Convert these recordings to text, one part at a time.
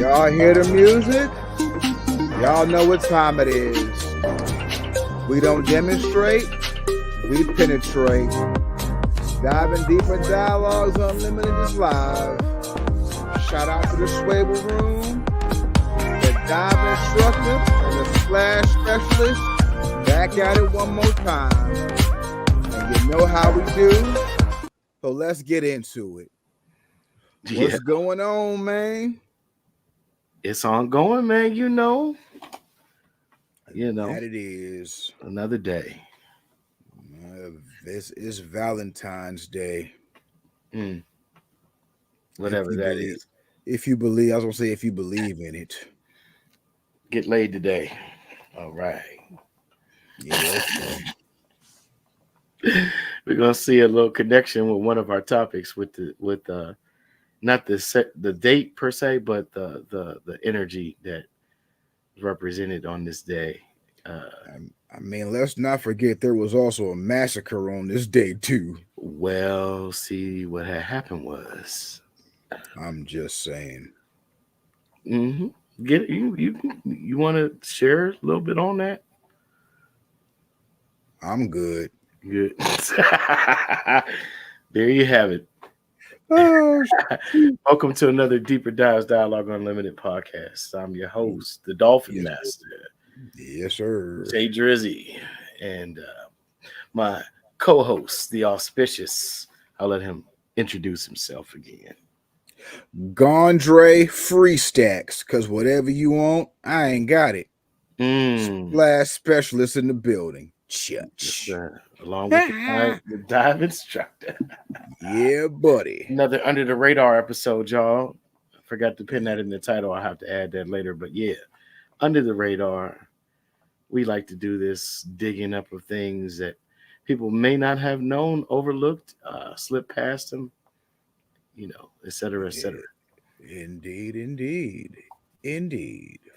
Y'all hear the music? Y'all know what time it is. We don't demonstrate, we penetrate. Diving deeper dialogues unlimited is live. Shout out to the Schwebel room, the dive instructor, and the splash specialist. Back at it one more time. And you know how we do. So let's get into it. What's going on, man? It's ongoing, man. You know. That it is. Another day. This is Valentine's Day. Whatever that is. If you believe, I was going to say if you believe in it. Get laid today. All right. Yeah, okay. We're going to see a little connection with one of our topics with not the date per se, but the energy that is represented on this day. I mean, let's not forget there was also a massacre on this day too. Well, see, what had happened was, I'm just saying. Get you want to share a little bit on that? I'm good. Good. There you have it. Oh, welcome to another Deeper Dives Dialogue Unlimited podcast. I'm your host, the Dolphin Master. Yes, sir. Jay Drizzy, and my co-host, the Auspicious. I'll let him introduce himself again. Gondre Free Stacks, because whatever you want, I ain't got it. Splash specialist in the building. Church. Along with the dive instructor. Yeah, buddy. Another under the radar episode, y'all. I forgot to pin that in the title. I'll have to add that later. But yeah, under the radar. We like to do this digging up of things that people may not have known, overlooked, slipped past them, et cetera, et cetera. Indeed,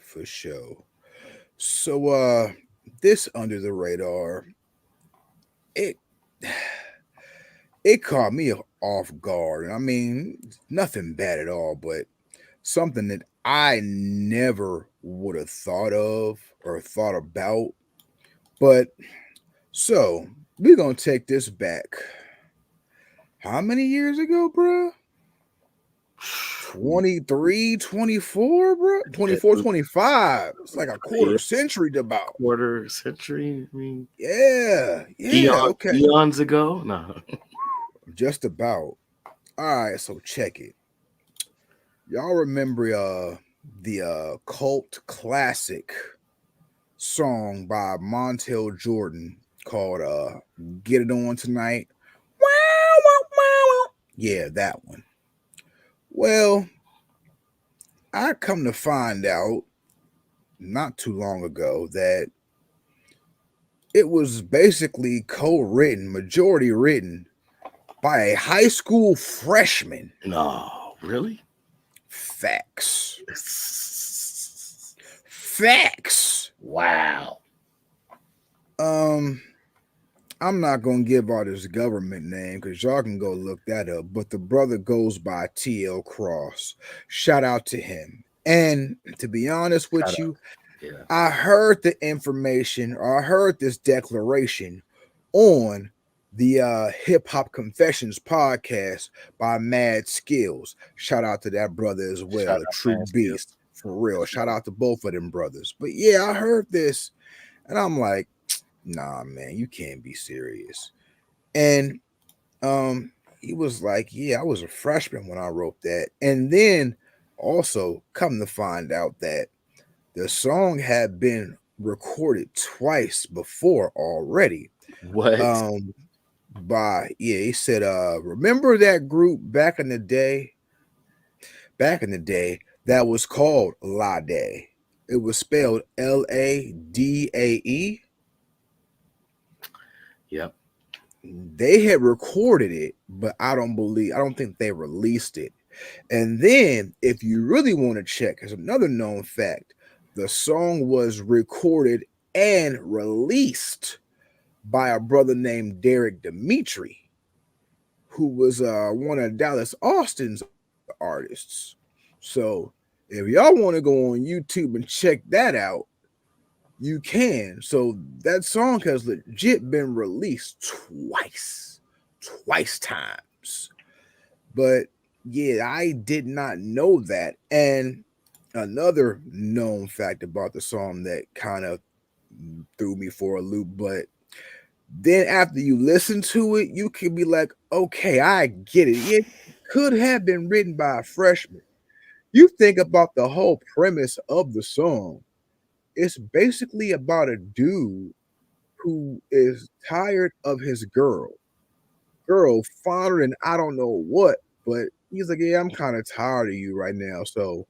for sure. So, this under the radar, it caught me off guard. I mean, nothing bad at all, but something that I never would have thought of or thought about. But so we're gonna take this back. How many years ago, bro? 23, 24, bro? 24, 25. It's like a quarter century to about. Quarter century? I mean, yeah. Okay. Eons ago? No. Just about. All right, so check it. Y'all remember the cult classic song by Montel Jordan called Get It On Tonight? Yeah, that one. Well, I come to find out not too long ago that it was basically co-written, majority written by a high school freshman. No, really? Facts. Wow. I'm not gonna give out his government name because y'all can go look that up. But the brother goes by TL Cross. Shout out to him. And to be honest with you, I heard the information, or I heard this declaration on the Hip Hop Confessions podcast by Mad Skills. Shout out to that brother as well, a true beast. For real. Shout out to both of them brothers. But yeah, I heard this and I'm like, nah, man, you can't be serious. And he was like, yeah, I was a freshman when I wrote that. And then also come to find out that the song had been recorded twice before already. What? He said, remember that group back in the day that was called Ladae. It was spelled Ladae. Yep. They had recorded it, but I don't think they released it. And then if you really want to check, there's another known fact. The song was recorded and released by a brother named Derek Dimitri, who was one of Dallas Austin's artists. So If y'all want to go on YouTube and check that out, you can. So that song has legit been released twice times. But yeah, I did not know that. And another known fact about the song that kind of threw me for a loop, but then after you listen to it, you can be like, okay, I get it. It could have been written by a freshman. You think about the whole premise of the song. It's basically about a dude who is tired of his girl fonder than I don't know what, but he's like, yeah, I'm kind of tired of you right now. So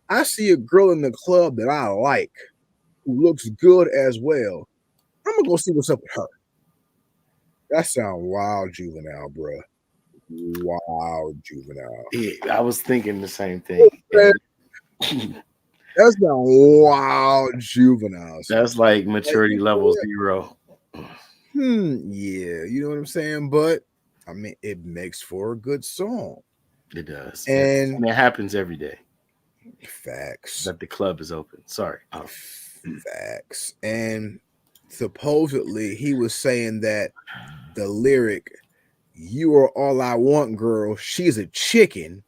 I see a girl in the club that I like who looks good as well. I'm gonna go see what's up with her. That sound wild juvenile, bruh. Wild juvenile. Yeah, I was thinking the same thing. Man, And that's not wild juvenile. that's like Like, maturity you know level what? zero. Yeah, you know what I'm saying? But I mean, it makes for a good song. It does. And And it happens every day facts, that the club is open. Sorry. facts. And supposedly he was saying that the lyric, "You are all I want, girl, she's a chicken,"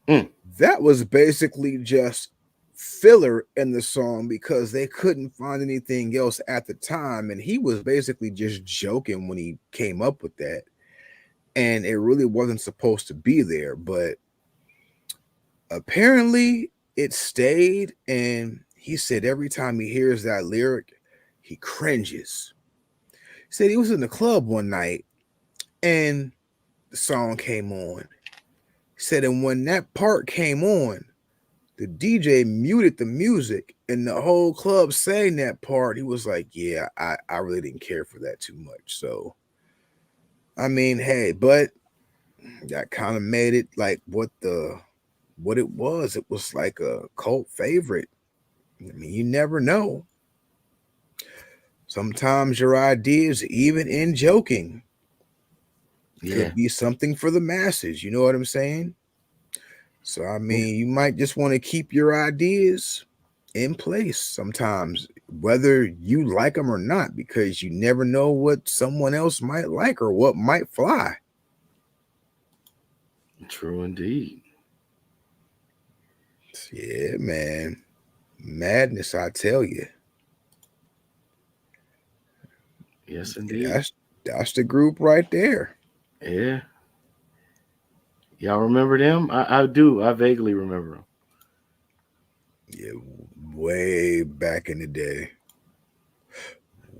Mm. that was basically just filler in the song because they couldn't find anything else at the time. And he was basically just joking when he came up with that. And it really wasn't supposed to be there. But apparently it stayed. And he said every time he hears that lyric, he cringes. He said he was in the club one night and the song came on. He said, and when that part came on, the DJ muted the music and the whole club sang that part. He was like, yeah, I really didn't care for that too much. So, I mean, hey, but that kind of made it like what it was. It was like a cult favorite. I mean, you never know. Sometimes your ideas, even in joking, Yeah. could be something for the masses. You know what I'm saying? So, I Yeah. mean, you might just want to keep your ideas in place sometimes, whether you like them or not, because you never know what someone else might like or what might fly. True indeed. Yeah, man. Madness, I tell you. Yes, Yeah, indeed. that's the group right there. Yeah. Y'all remember them? I do. I vaguely remember them. Yeah, way back in the day.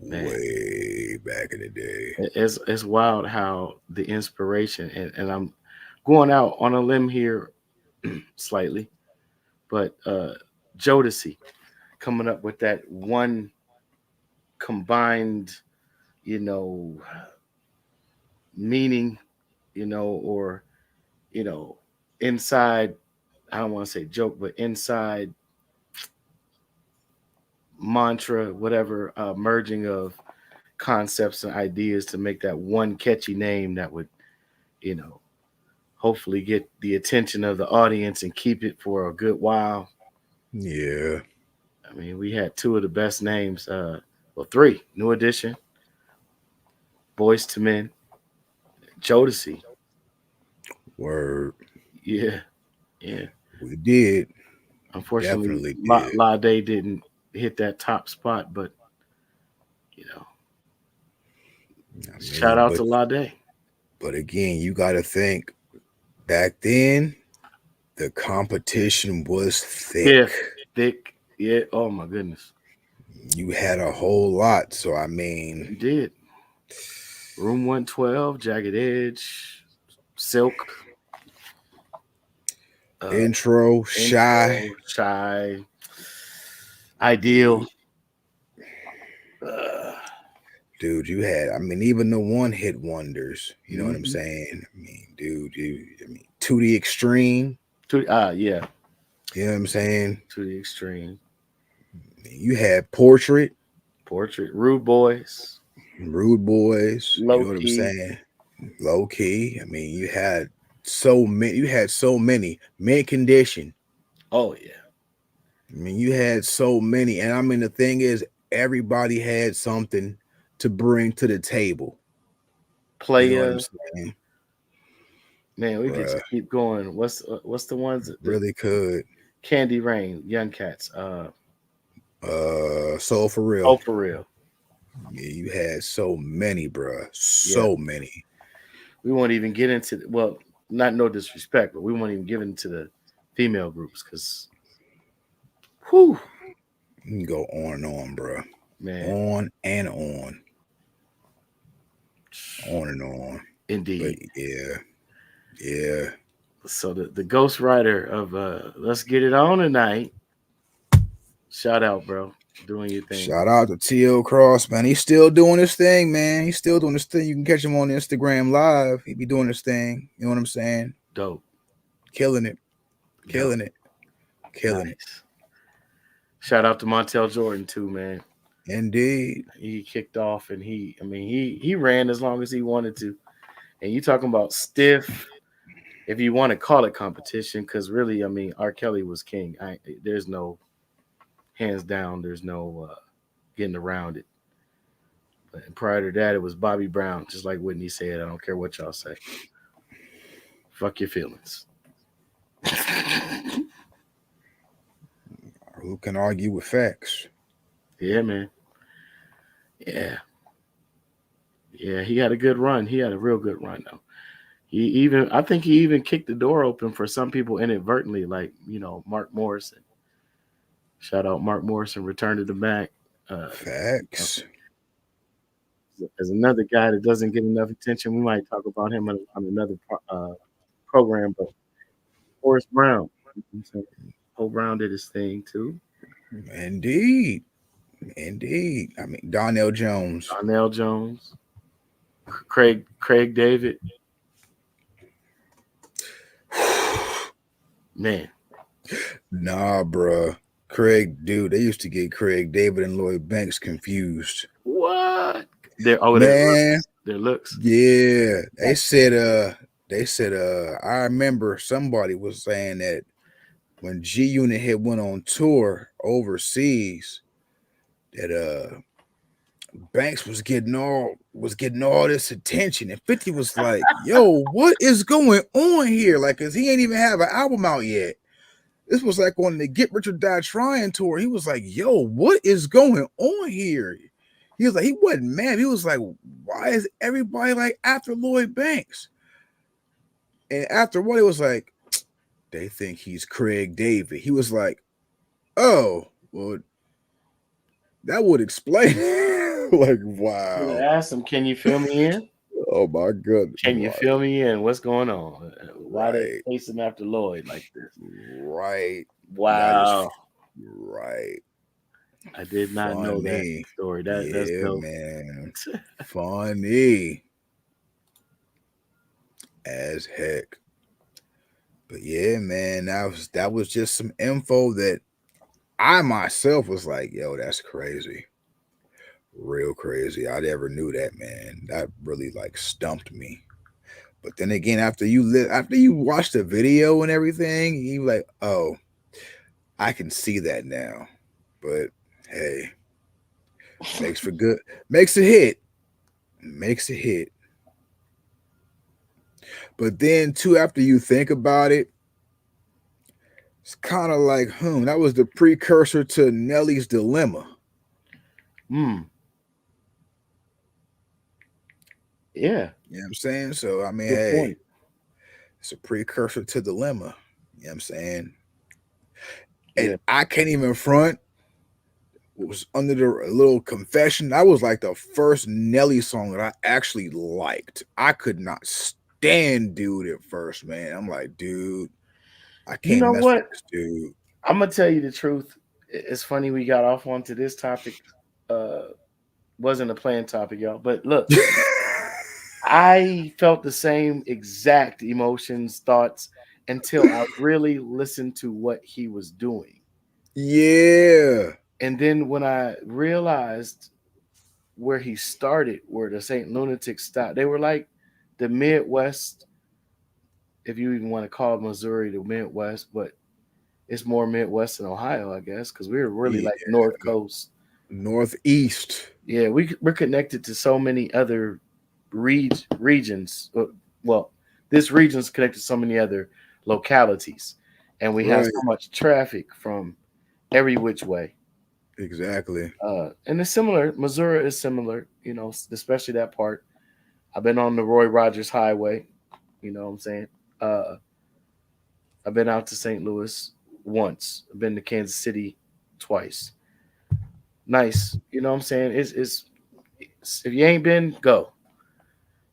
Man, Way back in the day. it's wild how the inspiration and I'm going out on a limb here slightly, but Jodeci coming up with that one combined, you know, meaning, or you know, inside. I don't want to say joke, but inside mantra, whatever, merging of concepts and ideas to make that one catchy name that would, you know, hopefully get the attention of the audience and keep it for a good while. Yeah, I mean, we had two of the best names, well, three: New Edition, Boys to Men, Jodeci. word. Yeah, yeah. We did. Unfortunately, Definitely did. Lade didn't hit that top spot, but you know, I shout mean, out to Lade. but again, you got to think back then the competition was thick. Stiff, thick. Yeah. Oh my goodness, You had a whole lot. So I mean, you did. Room 112, Jagged Edge, Silk, uh, intro, shy. Intro, Shy, Ideal. Uh, Dude, you had, I mean, even the one hit wonders. You know what I'm mhm. saying? I mean, dude, I mean, to the extreme. Yeah, You know what I'm saying? to the extreme. You had portrait, Portrait, Rude Boys, rude boys. You Low know what I'm Key. saying? Low key. I mean, you had so many. You had so many. Mint condition. Oh yeah, I mean, you had so many, and I mean, the thing is, everybody had something to bring to the table. You know what I'm player. saying, Man, we could bruh? just keep going. What's the ones the Really could. Candy Rain, Young Cats. So for real, Oh for real. yeah, you had so many, bruh. Yeah, So many. we won't even get into well, not no disrespect, but we won't even get into the female groups because, whew, You can go on and on, bruh. man, On and on and on. But indeed. yeah, yeah. So the Ghost Rider of Let's Get It On Tonight. Shout out, bro, doing your thing. Shout out to T.O. Cross, man. He's still doing his thing, man. He's still doing his thing. You can catch him on Instagram live. He be doing his thing. You know what I'm saying? Dope. Killing it, Dope. killing it, killing it. Nice. Shout out to Montel Jordan too, man. Indeed. He kicked off and I mean, he ran as long as he wanted to. And you talking about stiff, if you want to call it competition, because really, I mean, R. Kelly was king. There's no hands down. There's no getting around it. But prior to that, it was Bobby Brown, just like Whitney said. I don't care what y'all say. Fuck your feelings. Who can argue with facts? Yeah, man. Yeah, yeah. He had a good run. He had a real good run though. I think he even kicked the door open for some people inadvertently, like Mark Morrison. Shout out Mark Morrison, return to the back. Uh, Facts. as another guy that doesn't get enough attention, we might talk about him on another program. But Horace Brown, Horace Brown did his thing too. Indeed. Indeed. I mean, Donnell Jones. Donnell Jones, Craig David, man. Nah, bruh. Craig, dude, they used to get Craig David and Lloyd Banks confused. What? Their Man, looks. Their looks. yeah. That's They said I remember somebody was saying that when G Unit had went on tour overseas, that Banks was getting all this attention, and 50 was like, "Yo, what is going on here?" Like, cause he ain't even have an album out yet. This was like on the Get Rich or Die Trying tour. He was like, "Yo, what is going on here?" He was like, he wasn't mad. He was like, "Why is everybody like after Lloyd Banks?" And after what, it was like, they think he's Craig David. He was like, "Oh, well, that would explain." Like, Should have wow. asked him, "Can you fill me in? Oh my goodness. Can you fill me in? What's going on? Why they Right. chasing after Lloyd like this?" Right. That is Wow, right. I did not know that Funny. story. That's Yeah, dope. man. Funny as heck. But yeah, man, that was just some info that I myself was like, yo, that's crazy. Real crazy. I never knew that, man. That really like stumped me. But then again, after you watch the video and everything, you like, oh, I can see that now. But hey, makes for good, makes a hit, makes a hit. But then too, after you think about it, it's kind of like, that was the precursor to Nelly's Dilemma. Hmm. Yeah. You know what I'm saying? So I mean, Good hey, point. it's a precursor to Dilemma. You know what I'm saying? And Yeah. I can't even front. Was under the little confession. That was like the first Nelly song that I actually liked. I could not stand dude at first, man. I'm like, dude, I You can't know mess with what? this dude. I'm gonna tell you the truth. It's funny we got off onto this topic. Uh, wasn't a planned topic, y'all. But look, I felt the same exact emotions, thoughts until I really listened to what he was doing. Yeah. And then when I realized where he started, where the Saint Lunatics stopped, they were like the Midwest, if you even want to call Missouri the Midwest, but it's more Midwest and Ohio, I guess, because we're really Yeah, like North Coast. Northeast. Yeah, we're connected to so many other regions. Well, this region's connected to so many other localities, and we have Right. so much traffic from every which way. Exactly. And it's similar. Missouri is similar, especially that part. I've been on the Roy Rogers Highway. You know what I'm saying? Uh, I've been out to St. Louis once. I've been to Kansas City twice. Nice. You know what I'm saying? It's if you ain't been, go.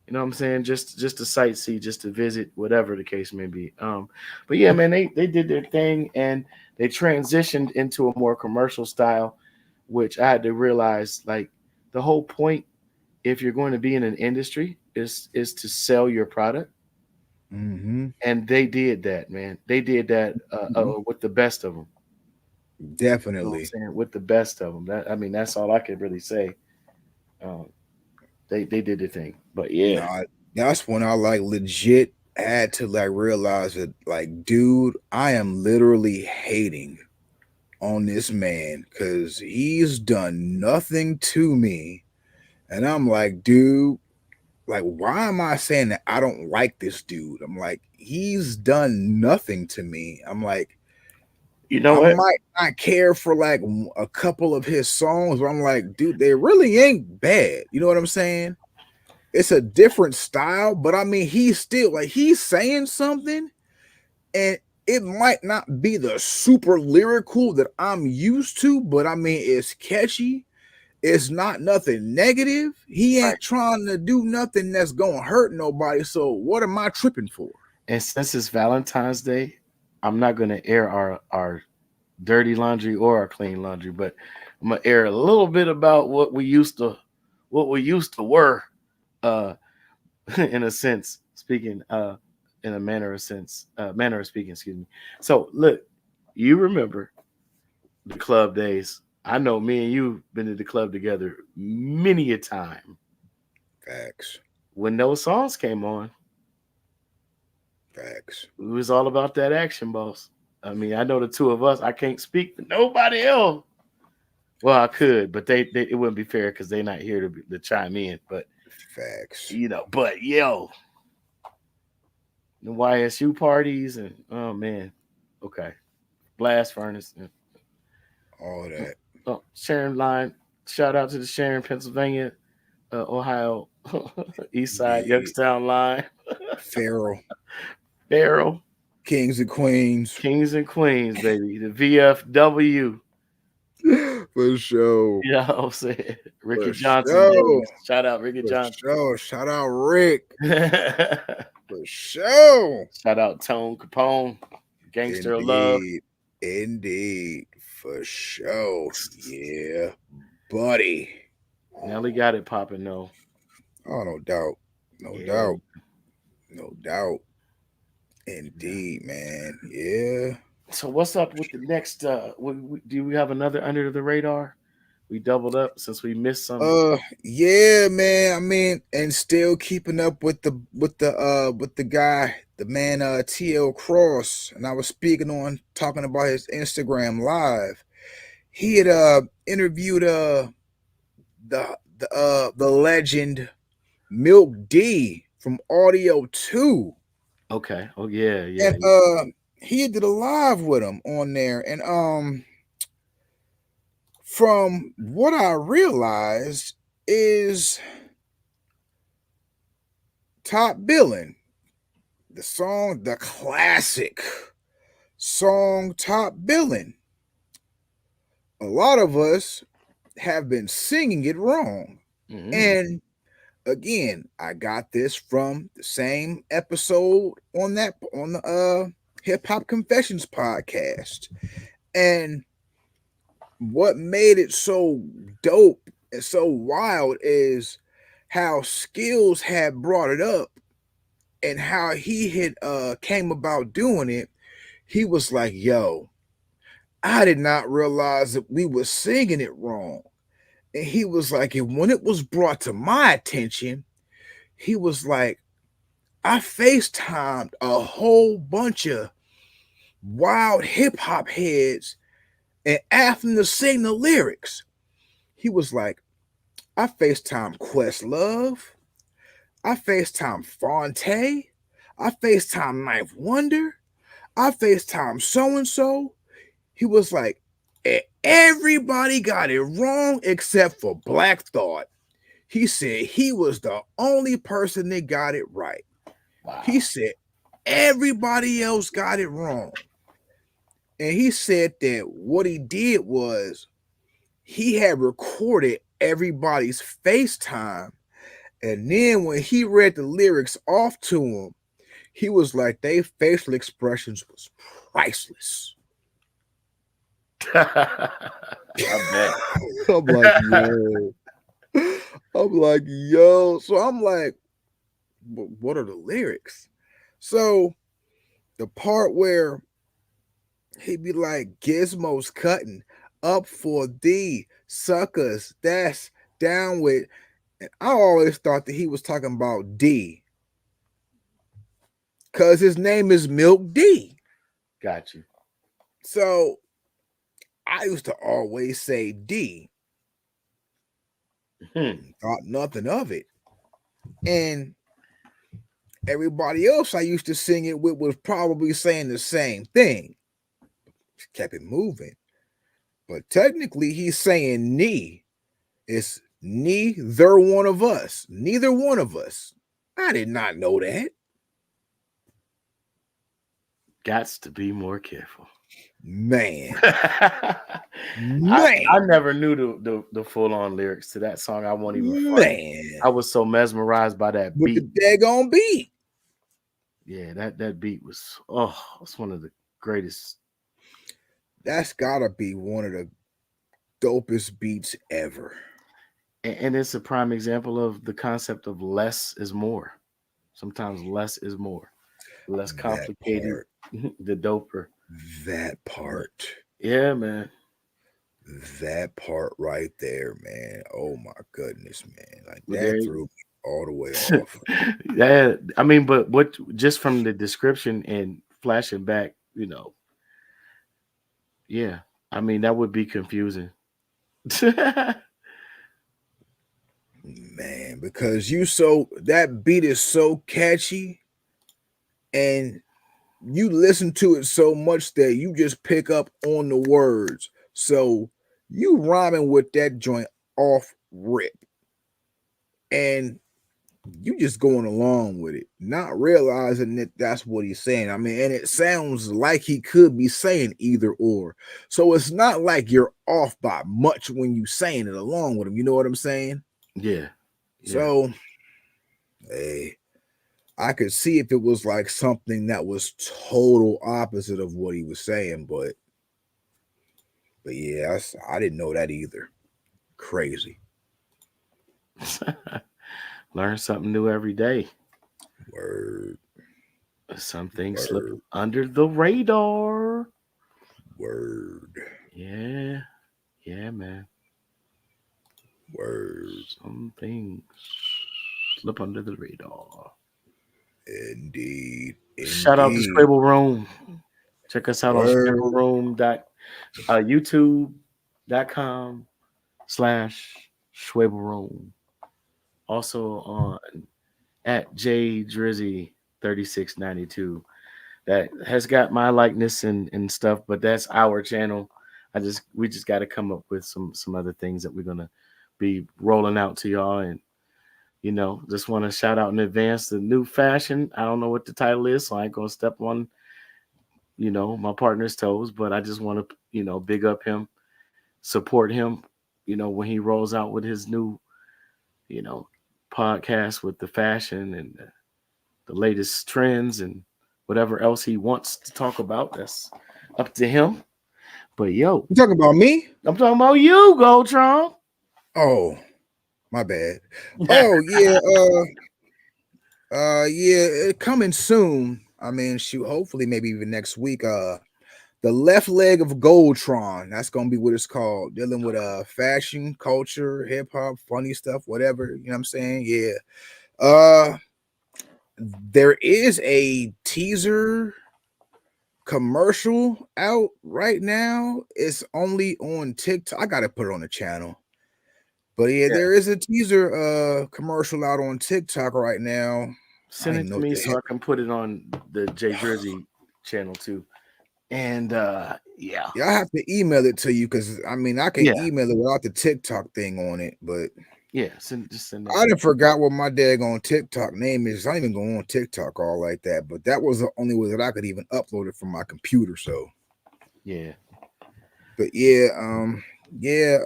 You know what I'm saying? Just to sightsee, just to visit, whatever the case may be. But yeah, man, they did their thing and they transitioned into a more commercial style, which I had to realize like the whole point if you're going to be in an industry is to sell your product. Mm-hmm. And they did that, man. They did that Hmm. with the best of them. You know what I'm Definitely. saying? With the best of them. That I mean, that's all I could really say. Um, they did the thing, but yeah, Nah, that's when I like legit had to like realize that like, dude, I am literally hating on this man because he's done nothing to me. And I'm like, dude, like, why am I saying that I don't like this dude? I'm like, he's done nothing to me. I'm like, you know I what? might not care for like a couple of his songs, but I'm like, dude, they really ain't bad. You know what I'm saying? It's a different style, but I mean, he's still like he's saying something, and it might not be the super lyrical that I'm used to, but I mean, it's catchy. It's not nothing negative. He Right. ain't trying to do nothing that's gonna hurt nobody. So what am I tripping for? And since it's Valentine's Day, I'm not gonna air our dirty laundry or our clean laundry, but I'm gonna air a little bit about what we used to were, uh, in a sense, speaking, in a manner of speaking, excuse me. So look, you remember the club days. I know me and you been to the club together many a time. Facts, When those songs came on, facts. it was all about that action, boss. I mean, I know the two of us. I can't speak for nobody else. Well, I could, but they it wouldn't be fair because they're not here to chime in. But Facts. but yo, the YSU parties and oh man, okay, blast furnace. And, All that. oh, Sharon line. Shout out to the Sharon, Pennsylvania, Ohio, East Side, Yeah. Youngstown line, Pharaoh. Barrel, Kings and Queens. Kings and Queens, baby. The VFW. For sure. You know what I'm saying? Ricky For Johnson sure. days. Shout out Ricky For Johnson. sure. Shout out Rick. Shout For sure. out Tone Capone, Gangster of Love. Indeed. Indeed. For sure. Yeah. Buddy. Nelly got it popping though. Oh, no doubt. No Yeah, doubt. No doubt. yeah. Indeed, man. Yeah. So what's up with the next? Do we have another under the radar? We doubled up since we missed some. Yeah, man. I mean, and still keeping up with the guy, the man TL Cross. And I was speaking on talking about his Instagram live. He had interviewed the legend Milk D from Audio 2. Okay. Oh yeah, yeah, And yeah. he did a live with him on there. And from what I realized is Top Billing, the song, the classic song Top Billing. A lot of us have been singing it wrong. Mm-hmm. And again, I got this from the same episode on the Hip Hop Confessions podcast. And what made it so dope and so wild is how Skills had brought it up and how he had came about doing it. He was like, yo, I did not realize that we were singing it wrong. And he was like, and when it was brought to my attention, he was like, I FaceTimed a whole bunch of wild hip hop heads and asked them to sing the lyrics. He was like, I FaceTime Questlove, I FaceTime Fonte, I FaceTime Ninth Wonder, I FaceTime so and so. He was like, everybody got it wrong except for Black Thought. He said he was the only person that got it right. Wow. He said everybody else got it wrong. And he said that what he did was he had recorded everybody's FaceTime. And then when he read the lyrics off to him, he was like, their facial expressions was priceless. I bet. I'm like, yo. I'm like, yo. So I'm like, what are the lyrics? So the part where he'd be like, Gizmo's cutting up for thee, suckers. That's down with. And I always thought that he was talking about D. Because his name is Milk D. Got you. So I used to always say D. Thought nothing of it. And everybody else I used to sing it with was probably saying the same thing. Just kept it moving. But technically, he's saying "ni." It's neither one of us. Neither one of us. I did not know that. Gots to be more careful. Man. I Man. never knew the full on lyrics to that song. I won't even front. Man. I was so mesmerized by that With beat. the daggone beat. Yeah, that beat was it's one of the greatest. That's gotta be one of the dopest beats ever. And it's a prime example of the concept of less is more. Sometimes less is more. The less complicated, the doper. That But part. yeah, man. That part right there, man. Oh my goodness, man. Like Well, there that threw me all the way off. yeah, I mean, but what just from the description and flashing back, yeah. I mean, that would be confusing. Man, because that beat is so catchy and you listen to it so much that you just pick up on the words. So you rhyming with that joint off rip. And you just going along with it, not realizing that that's what he's saying. I mean, and it sounds like he could be saying either or. So it's not like you're off by much when you saying it along with him. You know what I'm saying? Yeah. Yeah. So, hey, I could see if it was like something that was total opposite of what he was saying, but yeah, I didn't know that either. Crazy. Learn something new every day. Word. Some things slip under the radar. Word. Yeah. Yeah, man. Word. Some things slip under the radar. Indeed. Shout out to Schwebel Room. Check us out on youtube.com/Schwebel Room. Also on at JDrizzy3692. That has got my likeness and stuff, but that's our channel. We just got to come up with some other things that we're gonna be rolling out to y'all, and just want to shout out in advance the new fashion. I don't know what the title is, so I ain't gonna step on my partner's toes, but I just want to big up him, support him, when he rolls out with his new you know podcast with the fashion and the latest trends and whatever else he wants to talk about. That's up to him. But yo, you talking about me? I'm talking about you, Goldtron. Oh, my bad. Oh yeah, yeah, coming soon. I mean, shoot, hopefully maybe even next week. The left leg of Goldtron. That's gonna be what it's called. Dealing with fashion, culture, hip hop, funny stuff, whatever. You know what I'm saying? Yeah. There is a teaser commercial out right now. It's only on TikTok. I gotta put it on the channel. But yeah, Yeah. there is a teaser commercial out on TikTok right now. I don't Send even it know to what me the so heck. I can put it on the Jay Jersey channel too. And yeah. Yeah, I have to email it to you because I mean I can Yeah. email it without the TikTok thing on it, but Yeah. Just send that I to me. done forgot what my daggone TikTok name is. I don't even go on TikTok all like that, but that was the only way that I could even upload it from my computer. So, Yeah. but yeah, yeah,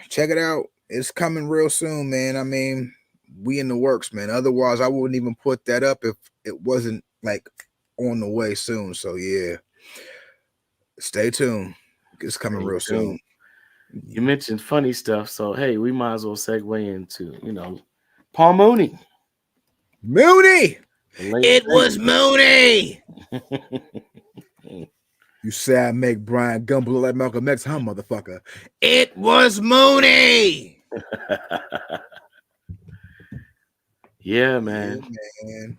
check it out. It's coming real soon, man. I mean, we in the works, man. Otherwise, I wouldn't even put that up if it wasn't like on the way soon. So yeah, stay tuned. It's coming Stay real soon. tuned. You mentioned funny stuff, so hey, we might as well segue into, Paul Mooney, Mooney, the late it great. was Mooney. You say I make Brian Gumble look like Malcolm X, huh, motherfucker? It was Mooney. Yeah, Yeah, man. man.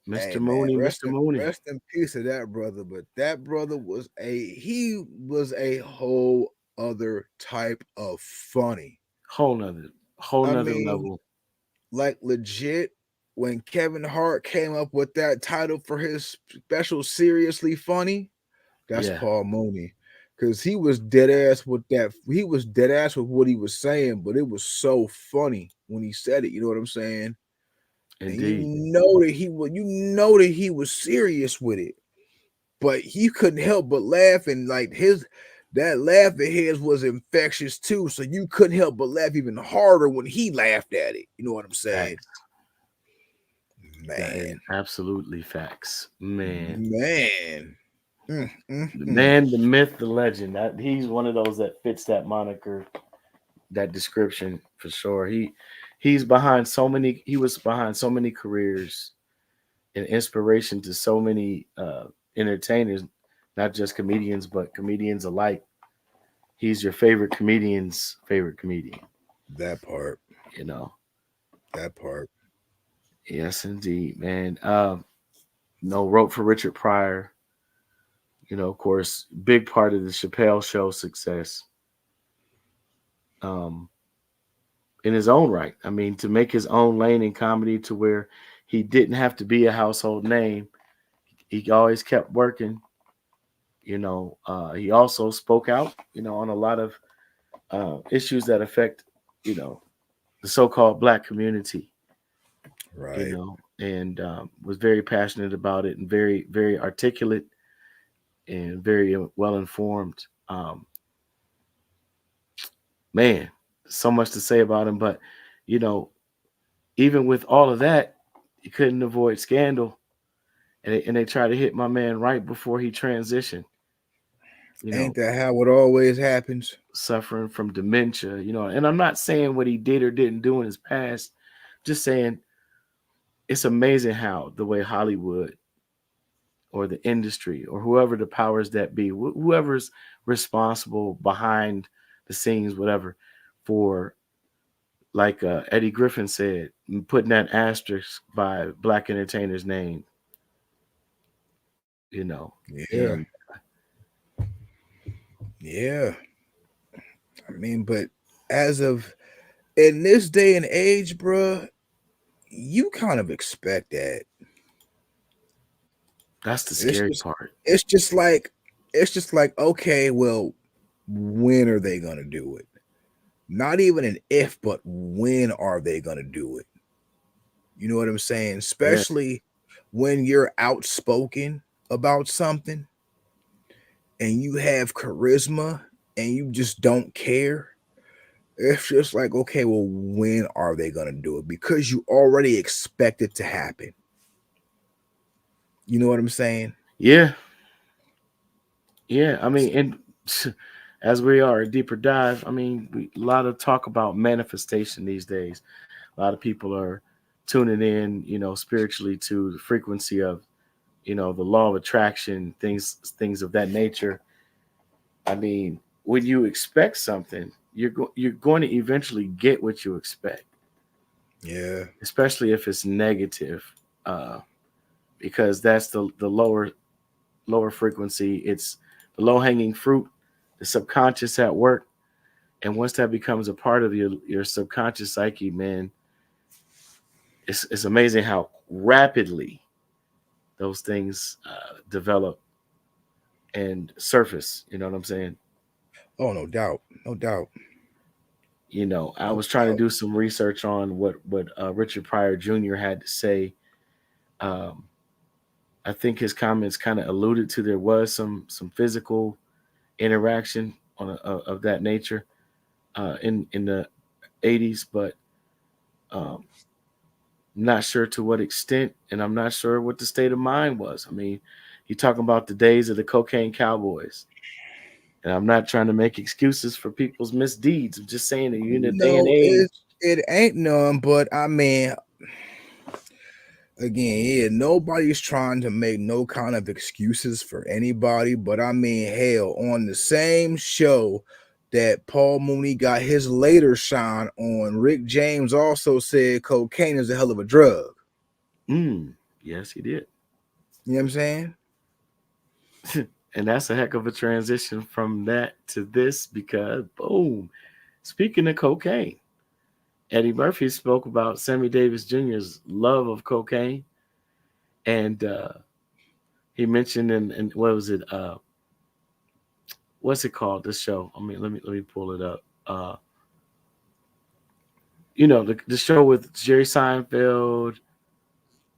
Hey, Mr. man, Mooney, Mr. Mooney. rest in peace to that brother. But that brother was a whole other type of funny. Whole I nother mean, level. like legit, when Kevin Hart came up with that title for his special, seriously funny. That's Yeah, Paul Mooney. Cause he was dead ass with that. He was dead ass with what he was saying, but it was so funny when he said it. You know what I'm saying? And indeed. you know that he was serious with it, but he couldn't help but laugh, and like that laugh of his was infectious too. So you couldn't help but laugh even harder when he laughed at it. You know what I'm saying? Facts. That is Man, absolutely facts. Man. man. The Mm. man, the myth, the legend. That he's one of those that fits that moniker, that description for sure. He was behind so many careers and inspiration to so many entertainers, not just comedians, but comedians alike. He's your favorite comedian's favorite comedian, That part. you know. That part. Yes, indeed, man. Wrote for Richard Pryor, of course, big part of the Chappelle show success. Um, in his own right. I mean, to make his own lane in comedy to where he didn't have to be a household name. He always kept working. He also spoke out, on a lot of issues that affect, you know, the so-called black community, Right. and was very passionate about it and very, very articulate and very well informed. Man, so much to say about him, but you know, even with all of that, he couldn't avoid scandal, and they tried to hit my man right before he transitioned. You know, Ain't that how it always happens? suffering from dementia. And I'm not saying what he did or didn't do in his past, just saying it's amazing how the way Hollywood or the industry or whoever the powers that be, whoever's responsible behind the scenes, whatever, for like Eddie Griffin said, putting that asterisk by black entertainers' name, Yeah. and Yeah. I mean, but as of in this day and age, bruh, you kind of expect that. that's the It's scary just part. it's just like it's just like, okay, well, when are they gonna do it? Not even an if, but when are they gonna do it? You know what I'm saying? Yeah, Especially when you're outspoken about something and you have charisma and you just don't care. It's just like, okay, well, when are they gonna do it? Because you already expect it to happen. You know what I'm saying? yeah, yeah. I mean, and as we are a deeper dive, I mean, a lot of talk about manifestation these days. A lot of people are tuning in, spiritually to the frequency of, the law of attraction, things of that nature. I mean, when you expect something, you're going to eventually get what you expect, Yeah. especially if it's negative, uh, because that's the lower. lower frequency. It's the low hanging fruit, the subconscious at work. And once that becomes a part of your subconscious psyche, man, it's amazing how rapidly those things develop and surface. You know what I'm saying? Oh, no doubt. No doubt. I No was trying to doubt. do some research on what Richard Pryor Jr. had to say. Um, I think his comments kind of alluded to there was some physical interaction of that nature in the 80s, but um, not sure to what extent, and I'm not sure what the state of mind was. I mean, you're talking about the days of the cocaine cowboys, and I'm not trying to make excuses for people's misdeeds. I'm just saying that you're in a day and No, age. it ain't none, but I mean, again, yeah, nobody's trying to make no kind of excuses for anybody, but I mean, hell, on the same show that Paul Mooney got his later shine on, Rick James also said cocaine is a hell of a drug. Mm, yes, he did. You know what I'm saying? And that's a heck of a transition from that to this because, boom, speaking of cocaine, Eddie Murphy spoke about Sammy Davis Jr.'s love of cocaine. And he mentioned in what was it? What's it called? This show. I mean, let me pull it up. The show with Jerry Seinfeld.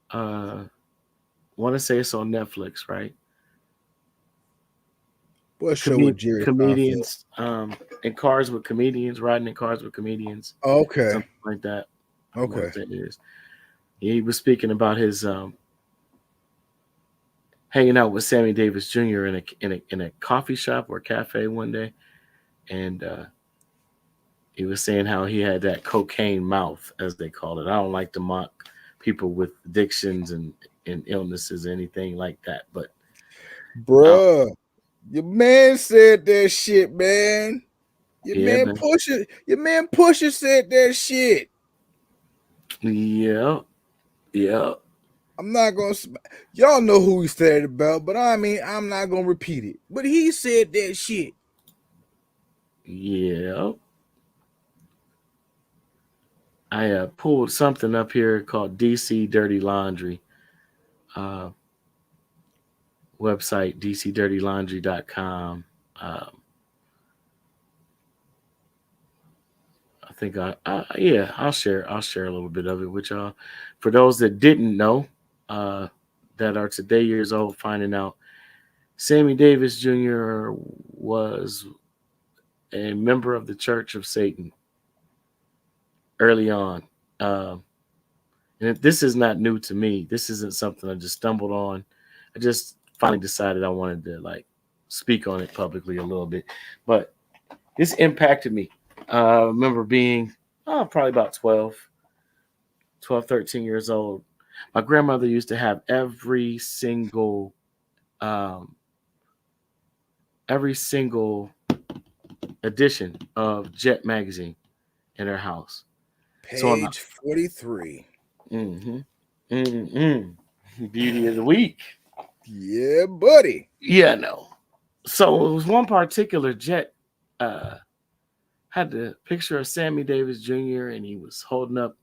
Uh, Want to say it's on Netflix, right? What show with Jerry Seinfeld? Comedians in cars with comedians, riding in cars with comedians, Okay, something like that. I want okay. to say it is. He was speaking about his hanging out with Sammy Davis Jr. in a coffee shop or cafe one day, and he was saying how he had that cocaine mouth, as they call it. I don't like to mock people with addictions and illnesses or anything like that, but uh, Bruh, your man said that shit, man. yeah, man, Your man Pusha said that shit. yeah, yeah, I'm not gonna. Y'all know who he said it about, but I mean, I'm not gonna repeat it. But he said that shit. yeah. I pulled something up here called DC Dirty Laundry uh, website, dcdirtylaundry.com. I think yeah, I'll share a little bit of it with y'all. For those that didn't know, uh, that are today years old, finding out Sammy Davis Jr. was a member of the Church of Satan early on. Um, and this is not new to me. This isn't something I just stumbled on. I just finally decided I wanted to like speak on it publicly a little bit. But this impacted me. I remember being probably about 12, 13 years old. My grandmother used to have um, every single edition of Jet magazine in her house. So on the Page 43. mm-hmm, mm-hmm, beauty of the week. Yeah, buddy. Yeah, no. So it was one particular Jet uh, had the picture of Sammy Davis Jr. and he was holding up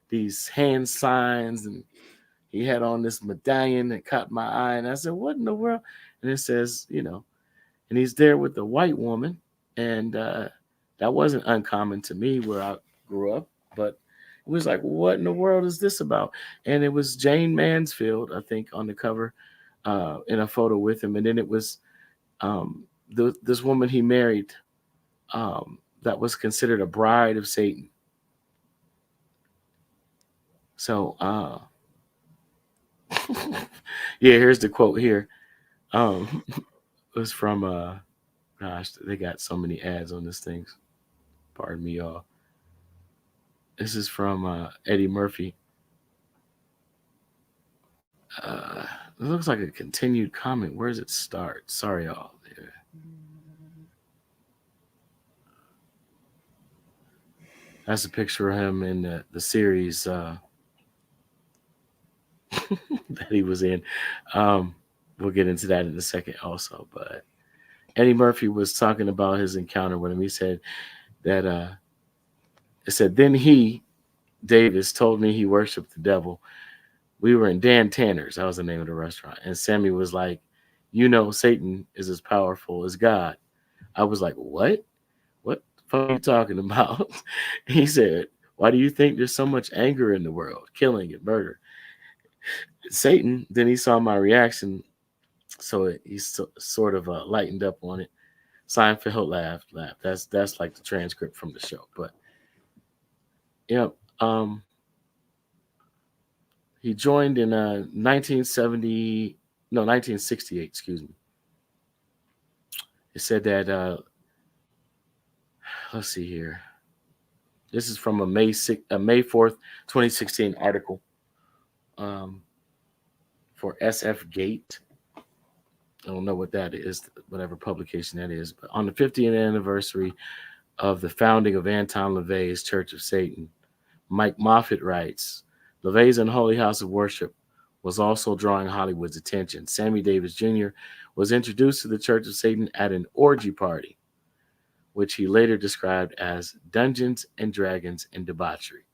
these hand signs and he had on this medallion that caught my eye, and I said, "What in the world?" And it says, and he's there with a white woman, and that wasn't uncommon to me where I grew up, but it was like, "What in the world is this about?" And it was Jane Mansfield, I think, on the cover, in a photo with him, and then it was um, this woman he married, that was considered a bride of Satan. So, yeah, here's the quote here. It was from gosh, they got so many ads on this thing. Pardon me, y'all. This is from Eddie Murphy. Uh, it looks like a continued comment. Where does it start? Sorry, y'all. That's a picture of him in the series that he was in. Um, we'll get into that in a second also. But Eddie Murphy was talking about his encounter with him. He said that it said then he Davis told me he worshipped the devil. We were in Dan Tanner's. That was the name of the restaurant. And Sammy was like, you know, Satan is as powerful as God. I was like, what? What the fuck are you talking about? He said, why do you think there's so much anger in the world, killing and murder? Satan, then he saw my reaction. So sort of lightened up on it. Seinfeld laughed. That's like the transcript from the show. But yeah, he joined in 1970, no 1968. Excuse me. It said that let's see here. This is from a May 4th, 2016 article um, for SF Gate. I don't know what that is, whatever publication that is. But on the 50th anniversary of the founding of Anton LaVey's Church of Satan, Mike Moffat writes, LaVey's Unholy House of Worship was also drawing Hollywood's attention. Sammy Davis Jr. was introduced to the Church of Satan at an orgy party, which he later described as Dungeons and Dragons and Debauchery,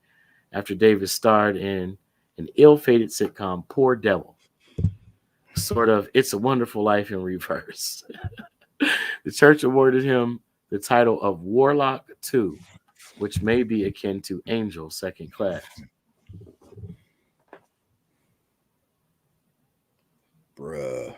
after Davis starred in an ill-fated sitcom, Poor Devil, sort of It's a Wonderful Life in reverse. The church awarded him the title of Warlock II, which may be akin to Angel Second Class. Bruh.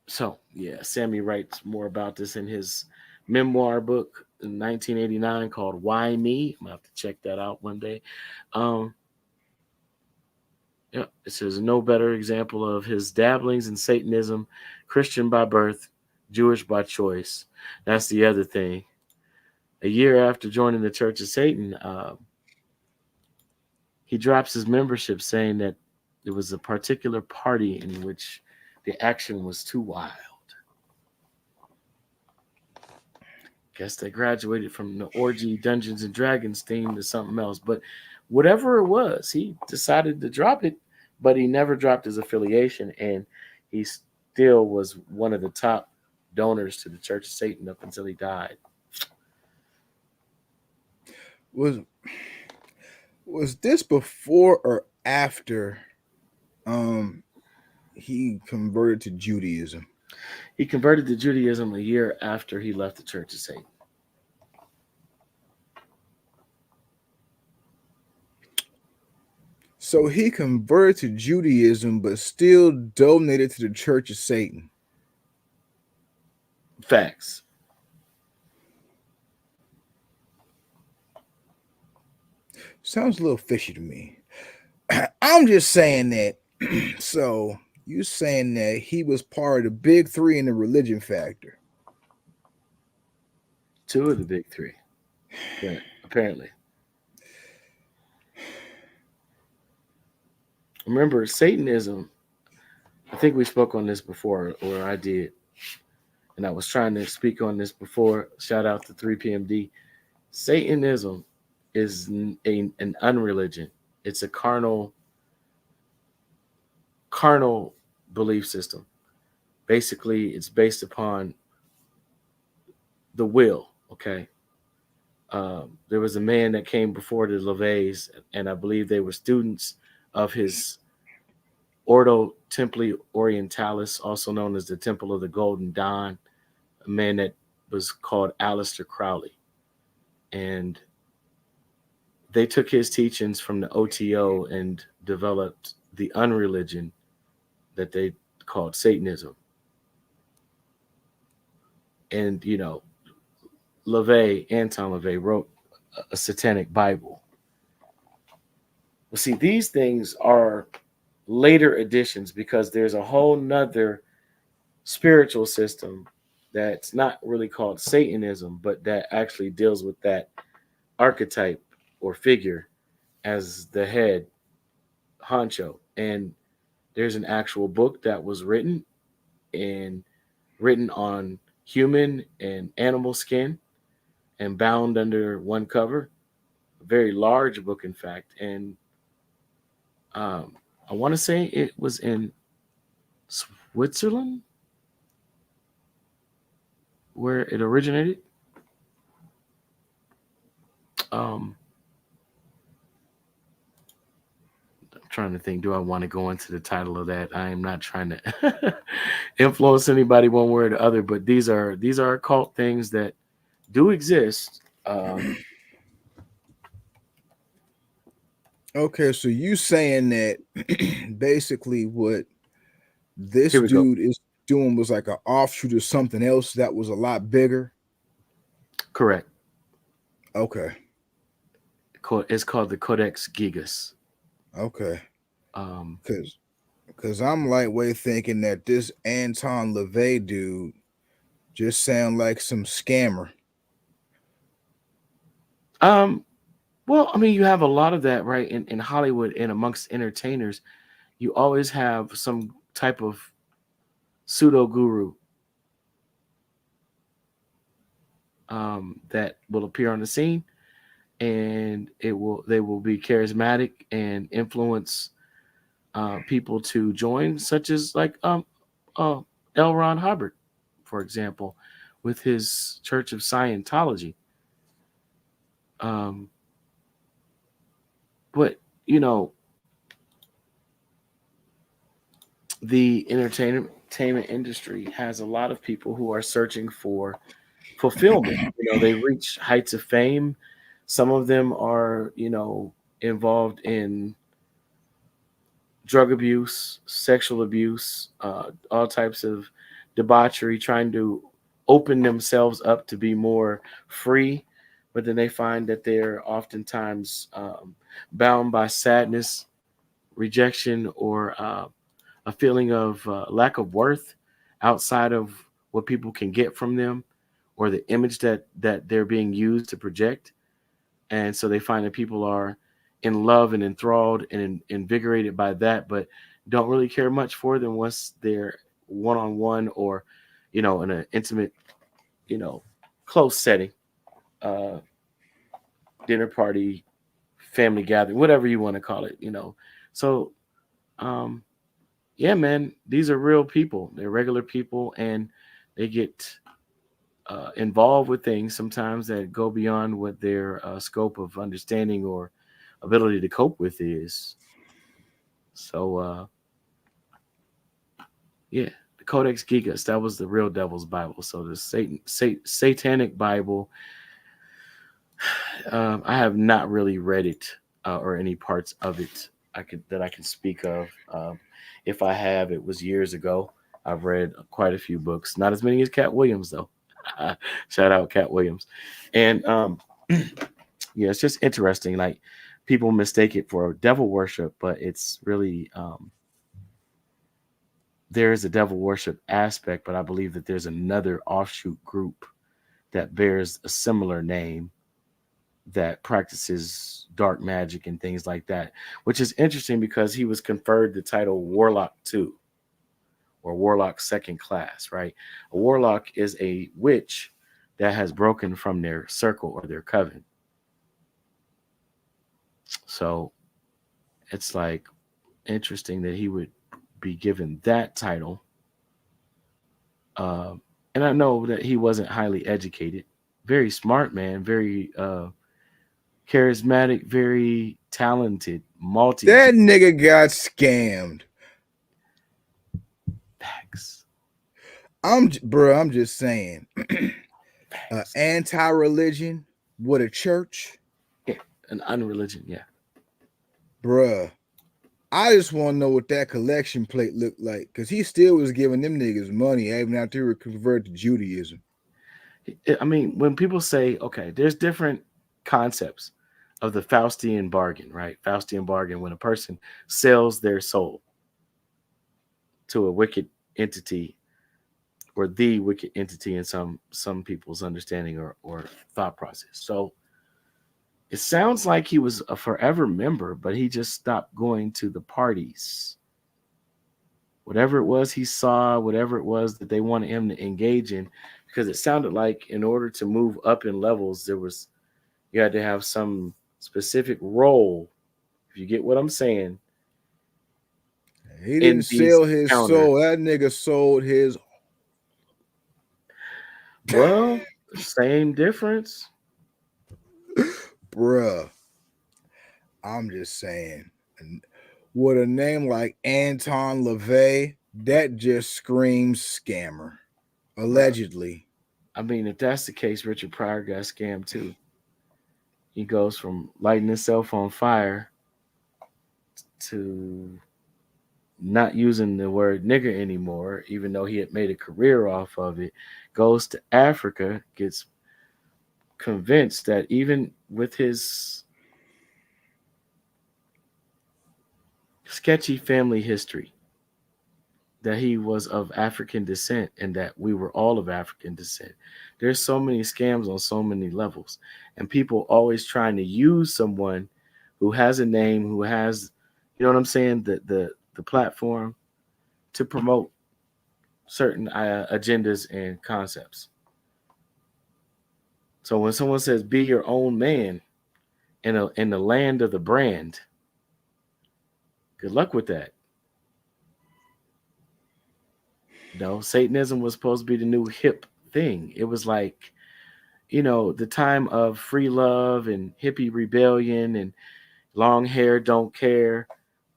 So, yeah, Sammy writes more about this in his memoir book in 1989 called Why Me? I'm going to have to check that out one day. Um, yeah, it says no better example of his dabblings in Satanism, Christian by birth, Jewish by choice. That's the other thing. A year after joining the Church of Satan, he drops his membership, saying that it was a particular party in which the action was too wild. Guess they graduated from the orgy Dungeons and Dragons theme to something else. But whatever it was, he decided to drop it, but he never dropped his affiliation, and he still was one of the top donors to the Church of Satan up until he died. Was was this before or after um he converted to Judaism? He converted to Judaism a year after he left the Church of Satan. So he converted to Judaism but still donated to the Church of Satan. Facts. Sounds a little fishy to me. I'm just saying that. So you saying that he was part of the big three in the religion factor? Two of the big three, apparently. Remember, Satanism, I think we spoke on this before, or I did, and I was trying to speak on this before. Shout out to 3PMD. Satanism is an unreligion. It's a carnal belief system. Basically, it's based upon the will. Okay. There was a man that came before the LaVeys, and I believe they were students of his Ordo Templi Orientalis, also known as the Temple of the Golden Dawn, a man that was called Aleister Crowley. And they took his teachings from the OTO and developed the unreligion that they called Satanism. And, Anton LaVey wrote a satanic Bible. Well, see, these things are later additions because there's a whole nother spiritual system that's not really called Satanism, but that actually deals with that archetype or figure as the head honcho. And there's an actual book that was and written on human and animal skin and bound under one cover. A very large book, in fact. And Um, I want to say it was in Switzerland where it originated. Um, I'm trying to think. Do I want to go into the title of that? I am not trying to influence anybody one way or the other, but these are occult things that do exist. Okay, so you saying that basically what this Here we go. dude is doing was like an offshoot of something else that was a lot bigger. Correct. Okay, It's called the Codex Gigas. okay, Um, because I'm lightweight thinking that this Anton LaVey dude just sound like some scammer. um, well, I mean, you have a lot of that, right? In Hollywood and amongst entertainers, you always have some type of pseudo guru that will appear on the scene, and they will be charismatic and influence people to join, such as like uh, L. Ron Hubbard, for example, with his Church of Scientology. Um, but you know, the entertainment industry has a lot of people who are searching for fulfillment. They reach heights of fame. Some of them are, involved in drug abuse, sexual abuse, all types of debauchery, trying to open themselves up to be more free. But then they find that they're oftentimes bound by sadness, rejection, or a feeling of lack of worth outside of what people can get from them or the image that they're being used to project. And so they find that people are in love and enthralled and invigorated by that, but don't really care much for them once they're one on one or, in an intimate, you know, close setting, uh, dinner party, family gathering, whatever you want to call it. So, um, yeah, man, these are real people. They're regular people, and they get involved with things sometimes that go beyond what their scope of understanding or ability to cope with is. So, yeah, the Codex Gigas, that was the real devil's Bible. So the satanic Bible, I have not really read it or any parts of it I can speak of. If I have, it was years ago. I've read quite a few books, not as many as Cat Williams though. Shout out Cat Williams, and yeah, it's just interesting. Like people mistake it for devil worship, but it's really there is a devil worship aspect, but I believe that there's another offshoot group that bears a similar name that practices dark magic and things like that, which is interesting because he was conferred the title Warlock 2 or Warlock second class, right? A warlock is a witch that has broken from their circle or their coven. So it's like interesting that he would be given that title. Um, and I know that he wasn't highly educated, very smart man, very charismatic, very talented, multi That nigga got scammed. facts, Bro, I'm just saying. facts. Anti-religion with a church, Yeah, an unreligion. Yeah, bruh. I just want to know what that collection plate looked like, because he still was giving them niggas money even after he were converted to Judaism. I mean, when people say, okay, there's different concepts of the Faustian bargain, right? Faustian bargain when a person sells their soul to a wicked entity or the wicked entity in some people's understanding or thought process. So it sounds like he was a forever member, but he just stopped going to the parties. Whatever it was he saw, whatever it was that they wanted him to engage in, because it sounded like in order to move up in levels, you had to have some specific role. If you get what I'm saying, He didn't in these sell his counters. soul. That nigga sold his Well, same difference. bruh. I'm just saying. With a name like Anton LaVey, that just screams scammer. Bruh. Allegedly. I mean, if that's the case, Richard Pryor got scammed too. He goes from lighting himself on fire to not using the word nigger anymore, even though he had made a career off of it, goes to Africa, gets convinced that even with his sketchy family history, that he was of African descent and that we were all of African descent. There's so many scams on so many levels, and people always trying to use someone who has a name, who has, you know what I'm saying, the platform to promote certain agendas and concepts. So when someone says "be your own man" in the land of the brand, good luck with that. No, Satanism was supposed to be the new hip thing. It was like, the time of free love and hippie rebellion and long hair don't care,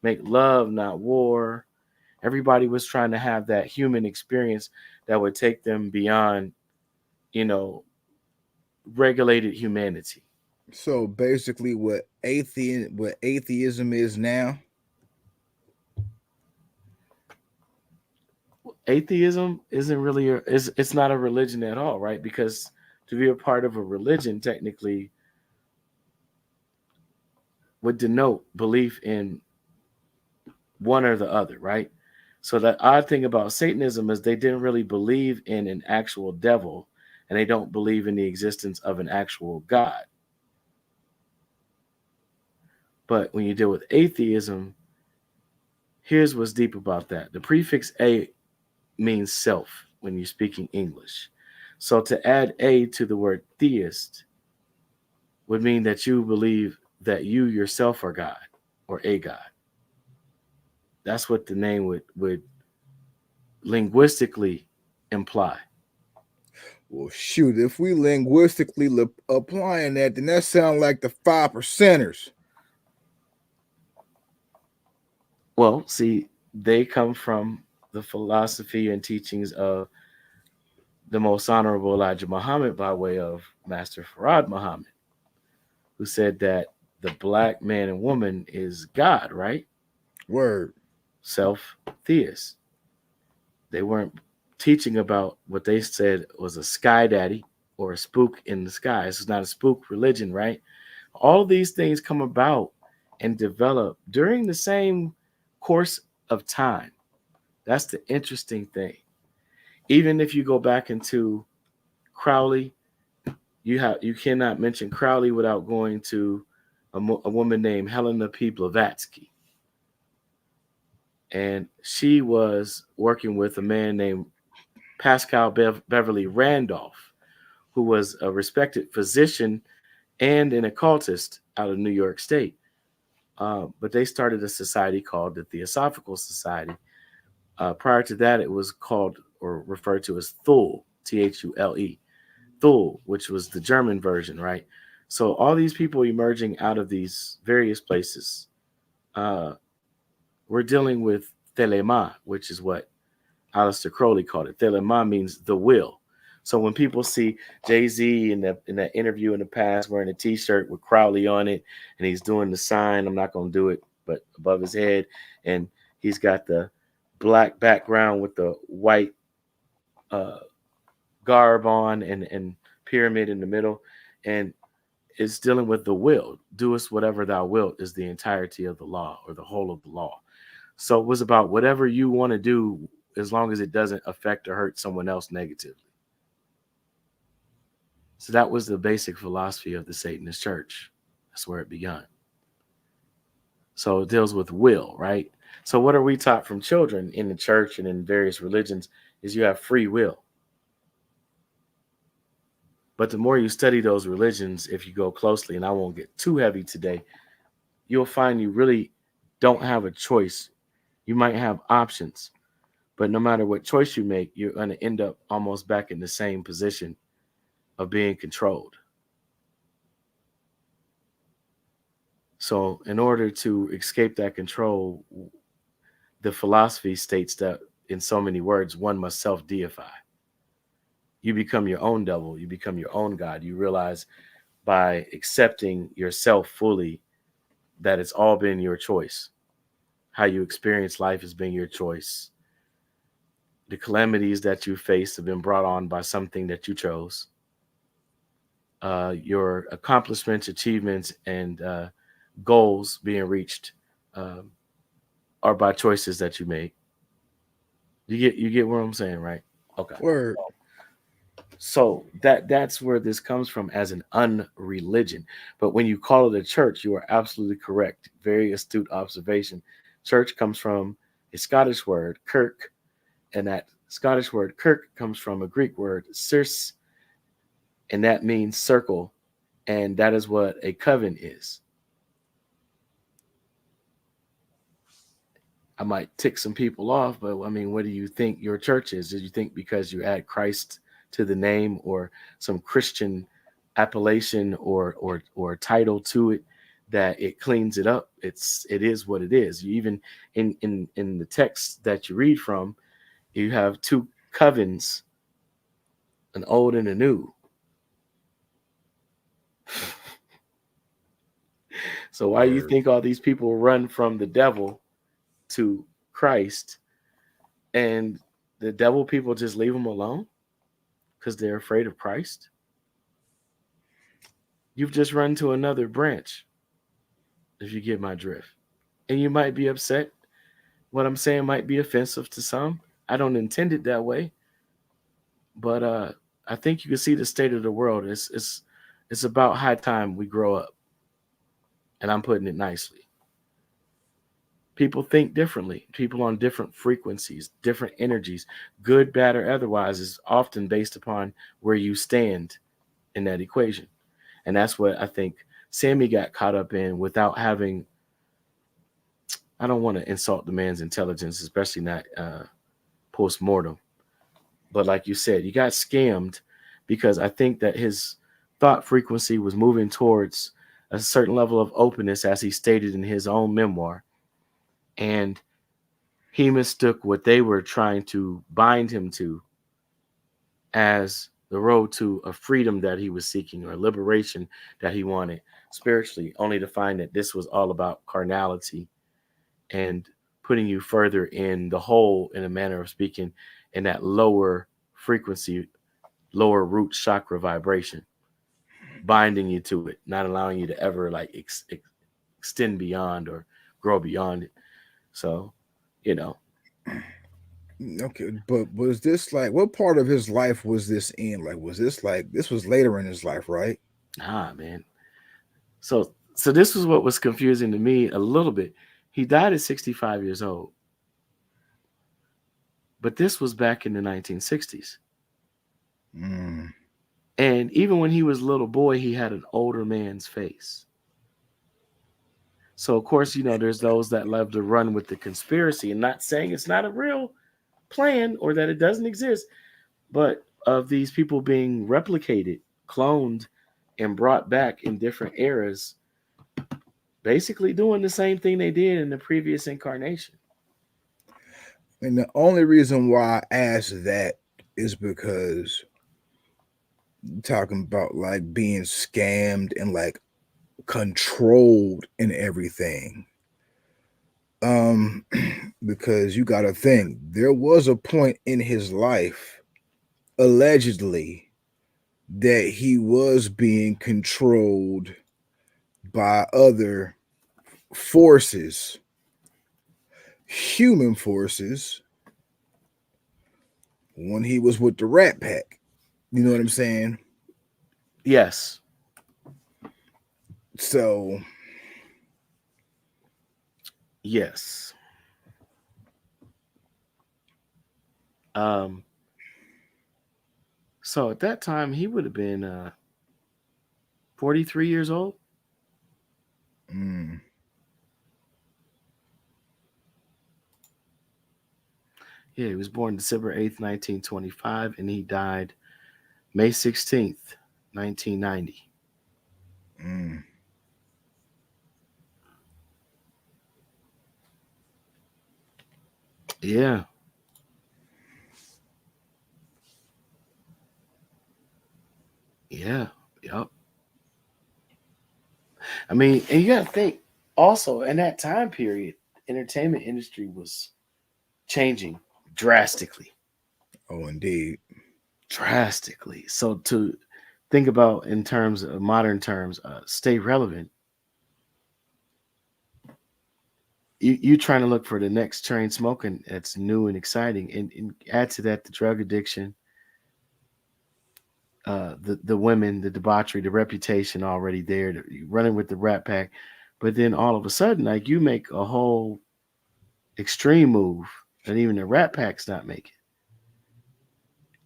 make love not war. Everybody was trying to have that human experience that would take them beyond, you know, regulated humanity. So basically what atheism is now. Atheism isn't really it's not a religion at all, right? Because to be a part of a religion technically would denote belief in one or the other, right? So the odd thing about Satanism is they didn't really believe in an actual devil, and they don't believe in the existence of an actual God. But when you deal with atheism, here's what's deep about that. The prefix a means self when you're speaking English. So to add a to the word theist would mean that you believe that you yourself are God or a God. That's what the name would linguistically imply. Well, shoot, if we linguistically applying that, then that sounds like the 5%ers. Well, see, they come from the philosophy and teachings of the most honorable Elijah Muhammad by way of Master Farad Muhammad, who said that the black man and woman is God, right? Word. Self theist. They weren't teaching about what they said was a sky daddy or a spook in the sky. This is not a spook religion, right? All of these things come about and develop during the same course of time. That's the interesting thing. Even if you go back into Crowley, you cannot mention Crowley without going to a woman named Helena P. Blavatsky, and she was working with a man named Pascal Beverly Randolph, who was a respected physician and an occultist out of New York State. But they started a society called the Theosophical Society. Prior to that, it was called or referred to as Thule, Thule, Thule, which was the German version, right? So all these people emerging out of these various places, uh, we're dealing with Thelema, which is what Aleister Crowley called it. Thelema means the will. So when people see Jay Z in that interview in the past wearing a T-shirt with Crowley on it, and he's doing the sign, I'm not going to do it, but above his head, and he's got the black background with the white uh, garb on and pyramid in the middle, and it's dealing with the will. Doest whatever thou wilt is the entirety of the law or the whole of the law. So it was about whatever you want to do as long as it doesn't affect or hurt someone else negatively. So that was the basic philosophy of the Satanist church. That's where it began. So it deals with will, right? So what are we taught from children in the church and in various religions is you have free will. But the more you study those religions, if you go closely, and I won't get too heavy today, you'll find you really don't have a choice You might have options, but no matter what choice you make, you're going to end up almost back in the same position of being controlled. So, in order to escape that control, the philosophy states that in so many words, one must self deify. You become your own devil, you become your own God. You realize by accepting yourself fully that it's all been your choice. How you experience life has been your choice. The calamities that you face have been brought on by something that you chose. Your accomplishments, achievements, and goals being reached um, are by choices that you made. You get what I'm saying, right? Okay. Word. So that's where this comes from as an unreligion. But when you call it a church, you are absolutely correct. Very astute observation. Church comes from a Scottish word, kirk, and that Scottish word kirk comes from a Greek word, circe, and that means circle, and that is what a coven is. I might tick some people off, but I mean, what do you think your church is? Did you think because you add Christ to the name or some Christian appellation or title to it that it cleans it up? It is what it is. You even in the text that you read from, you have two covens, an old and a new. So why do you Word. think all these people run from the devil to Christ, and the devil people just leave them alone because they're afraid of Christ? You've just run to another branch, if you get my drift. And you might be upset. What I'm saying might be offensive to some. I don't intend it that way, but I think you can see the state of the world. It's about high time we grow up, and I'm putting it nicely. People think differently. People on different frequencies, different energies, good, bad, or otherwise, is often based upon where you stand in that equation. And that's what I think Sammy got caught up in without having. I don't want to insult the man's intelligence, especially not post mortem. But like you said, you got scammed because I think that his thought frequency was moving towards a certain level of openness, as he stated in his own memoir. And he mistook what they were trying to bind him to as the road to a freedom that he was seeking or liberation that he wanted spiritually, only to find that this was all about carnality and putting you further in the hole, in a manner of speaking, in that lower frequency, lower root chakra vibration, binding you to it, not allowing you to ever like extend beyond or grow beyond it. So, you know, Okay, but was this like what part of his life was this in? Like, was this like this was later in his life, right? man. So this was what was confusing to me a little bit. He died at 65 years old, but this was back in the 1960s. Mm. And even when he was a little boy, he had an older man's face. So of course, there's those that love to run with the conspiracy, and not saying it's not a real plan or that it doesn't exist, but of these people being replicated, cloned, and brought back in different eras, basically doing the same thing they did in the previous incarnation. And the only reason why I asked that is because talking about like being scammed and like controlled and everything. Um, because you got to think there was a point in his life, allegedly, that he was being controlled by other forces, human forces, when he was with the Rat Pack. You know what I'm saying? Yes. So, Yes. Um, so at that time, he would have been 43 years old. mm, Yeah, he was born December 8th, 1925, and he died May 16th, 1990. Mm. Yeah, yeah, yep. I mean, and you got to think also in that time period, entertainment industry was changing drastically, Oh, indeed. drastically. So to think about in terms of modern terms, stay relevant. You trying to look for the next train smoking that's new and exciting, and add to that the drug addiction, the women, the debauchery, the reputation already there, running with the Rat Pack, but then all of a sudden, like you make a whole extreme move, and even the Rat Pack's not making,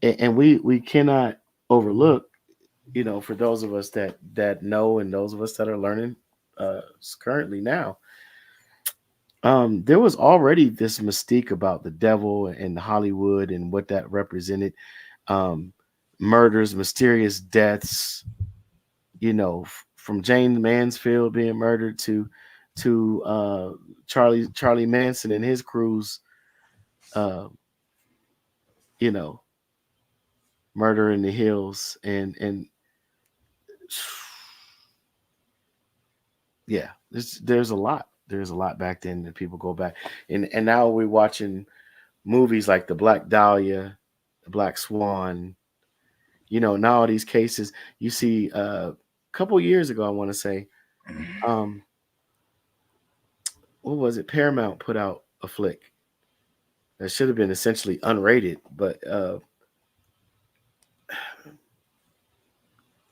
and we cannot overlook, for those of us that know, and those of us that are learning uh, currently now, there was already this mystique about the devil and Hollywood and what that represented. Um, Murders, mysterious deaths, from Jane Mansfield being murdered to Charlie Manson and his crews, uh, you know, murder in the hills, and yeah, there's a lot back then that people go back, and now we're watching movies like the Black Dahlia, the Black Swan. Now all these cases you see. A couple years ago, I want to say, um, what was it? Paramount put out a flick that should have been essentially unrated, but I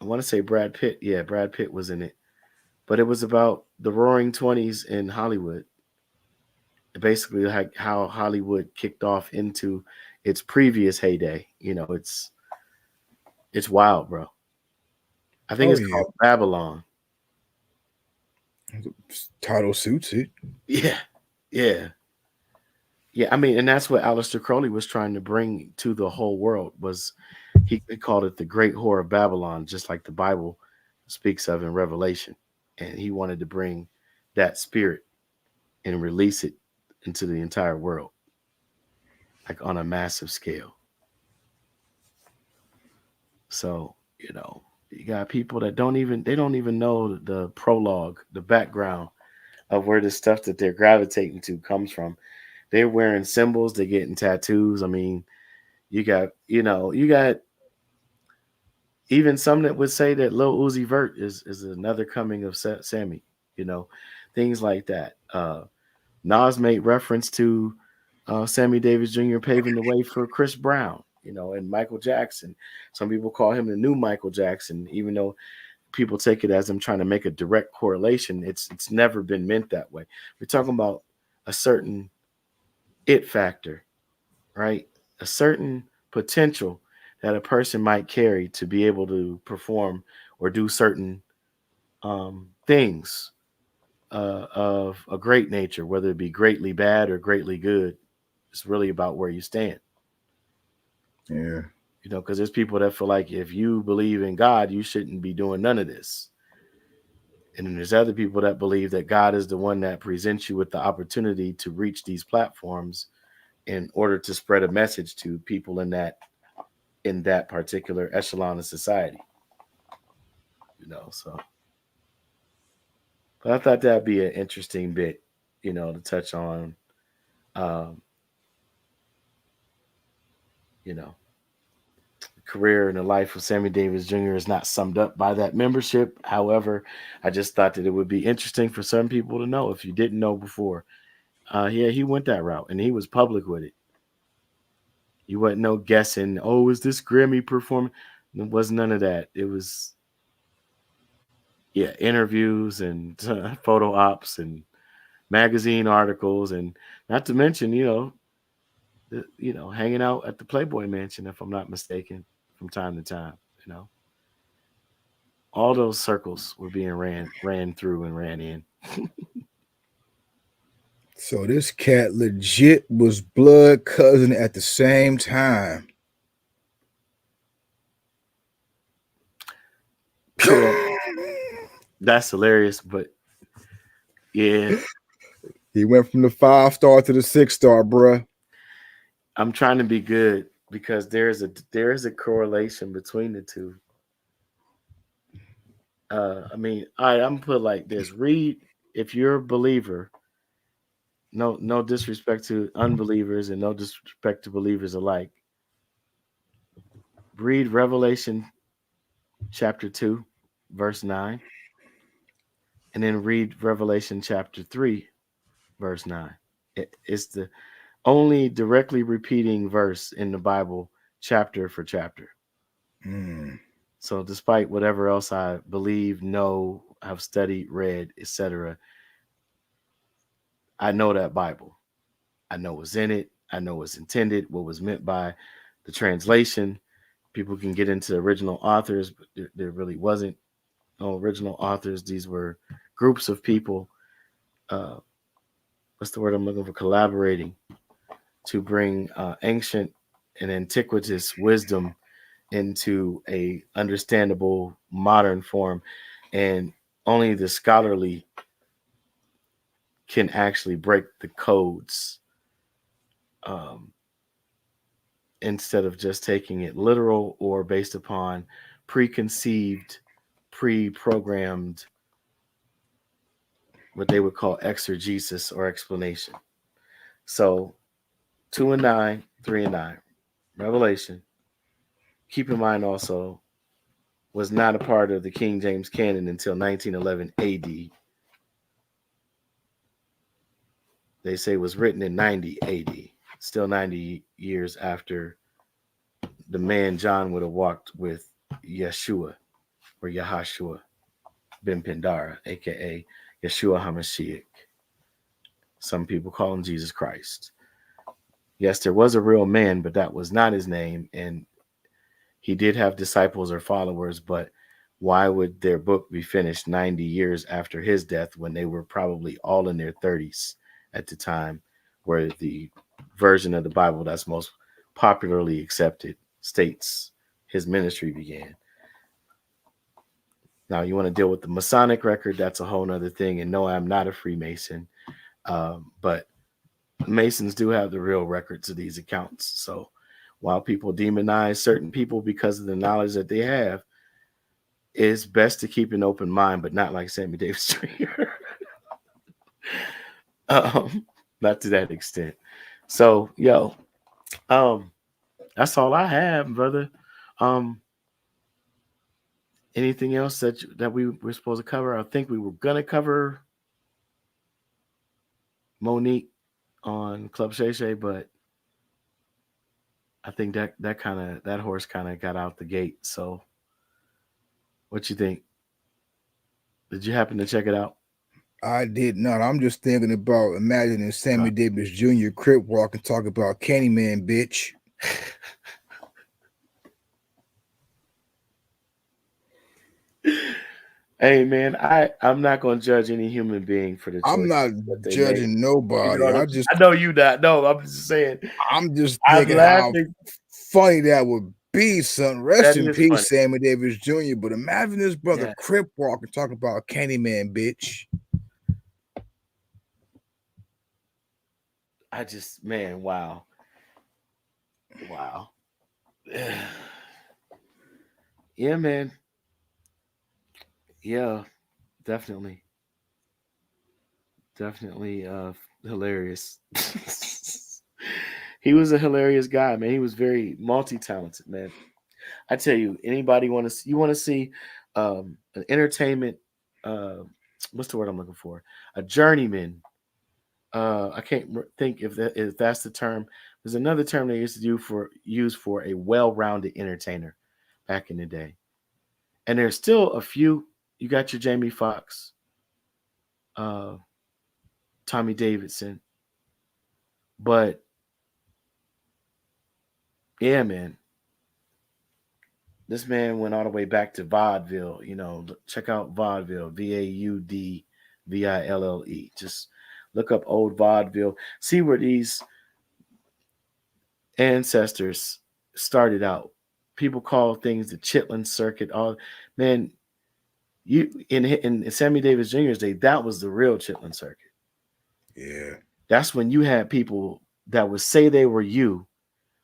want to say Brad Pitt. Yeah, Brad Pitt was in it, but it was about the Roaring Twenties in Hollywood. Basically, like how Hollywood kicked off into its previous heyday. It's wild, bro. I think Oh it's yeah. called Babylon. Title suits it. Yeah, yeah, yeah. I mean, and that's what Aleister Crowley was trying to bring to the whole world. Was he called it the Great Whore of Babylon, just like the Bible speaks of in Revelation, and he wanted to bring that spirit and release it into the entire world, like on a massive scale. So, you got people that don't even know the prologue, the background of where the stuff that they're gravitating to comes from. They're wearing symbols, they're getting tattoos. I mean, you got even some that would say that Lil Uzi Vert is another coming of Sammy, you know, things like that. Nas made reference to Sammy Davis Jr. paving the way for Chris Brown, and Michael Jackson. Some people call him the new Michael Jackson, even though people take it as I'm trying to make a direct correlation. It's never been meant that way. We're talking about a certain it factor, right? A certain potential that a person might carry to be able to perform or do certain things of a great nature, whether it be greatly bad or greatly good. It's really about where you stand, Yeah. because there's people that feel like if you believe in God, you shouldn't be doing none of this. And then there's other people that believe that God is the one that presents you with the opportunity to reach these platforms in order to spread a message to people in that particular echelon of society. So but I thought that'd be an interesting bit, to touch on. Um, you know, career and the life of Sammy Davis Jr. is not summed up by that membership. However, I just thought that it would be interesting for some people to know if you didn't know before. Yeah, he went that route and he was public with it. You wasn't no guessing. Oh, is this Grammy performing? There was none of that. It was, yeah, interviews and photo ops and magazine articles, and not to mention, hanging out at the Playboy Mansion, if I'm not mistaken, from time to time. You know, all those circles were being ran through and ran in. So this cat legit was blood cousin at the same time. Yeah, that's hilarious. But yeah, He went from the 5-star to the 6-star, bruh. I'm trying to be good because there is a correlation between the two. I mean, all right, I'm gonna put it like this: read if you're a believer. No disrespect to unbelievers and no disrespect to believers alike. Read Revelation chapter 2, verse 9, and then read Revelation chapter 3, verse 9. It's the only directly repeating verse in the Bible, chapter for chapter. Mm. So, despite whatever else I believe, know, have studied, read, etc., I know that Bible. I know what's in it. I know what's intended, what was meant by the translation. People can get into original authors, but there really wasn't no original authors. These were groups of people. Uh, what's the word I'm looking for? Collaborating to bring ancient and antiquitous wisdom into a understandable modern form, and only the scholarly can actually break the codes, um, instead of just taking it literal or based upon preconceived, pre-programmed, what they would call exegesis or explanation. So 2 and 9, 3 and 9, Revelation. Keep in mind also was not a part of the King James canon until 1911 AD. They say it was written in 90 AD, still 90 years after the man John would have walked with Yeshua or Yahashua ben Pindara, aka Yeshua HaMashiach. Some people call him Jesus Christ. Yes, there was a real man, but that was not his name. And he did have disciples or followers, but why would their book be finished 90 years after his death when they were probably all in their 30s at the time, where the version of the Bible that's most popularly accepted states his ministry began? Now, you want to deal with the Masonic record, that's a whole nother thing. And no, I'm not a Freemason, but Masons do have the real records of these accounts. So while people demonize certain people because of the knowledge that they have, it's best to keep an open mind, but not like Sammy Davis Jr. um, not to that extent. So, um, that's all I have, brother. Um, anything else that we were supposed to cover? I think we were gonna cover Monique on Club Shay Shay, but I think that horse kind of got out the gate. So, what you think? Did you happen to check it out? I did not. I'm just thinking about imagining Uh, Sammy Davis Jr. crip walk and talk about Candyman, bitch. Hey man, I'm not gonna judge any human being for the I'm not choices that they make. judging You know nobody. what I I'm just I know you not. No, I'm just saying. I'm just I'm thinking how laughing. funny that would be, son. That Rest in is funny. peace, Sammy Davis Jr. But imagine this brother Yeah. crip walk and talk about Candyman, bitch. I just man, wow. Wow. Yeah, man. Yeah, definitely. Definitely hilarious. He was a hilarious guy, man. He was very multi-talented, man. I tell you, anybody want to see an entertainment, uh what's the word I'm looking for? A journeyman. I can't think if that's the term. There's another term they used to use for a well-rounded entertainer back in the day. And there's still a few. You got your Jamie Foxx, uh, Tommy Davidson, but yeah, man, this man went all the way back to vaudeville. Check out vaudeville, VAUDVILLE. Just Look up old vaudeville. See where these ancestors started out. People call things the Chitlin Circuit. All man, you in Sammy Davis Jr.'s day, that was the real Chitlin Circuit. Yeah. That's when you had people that would say they were you,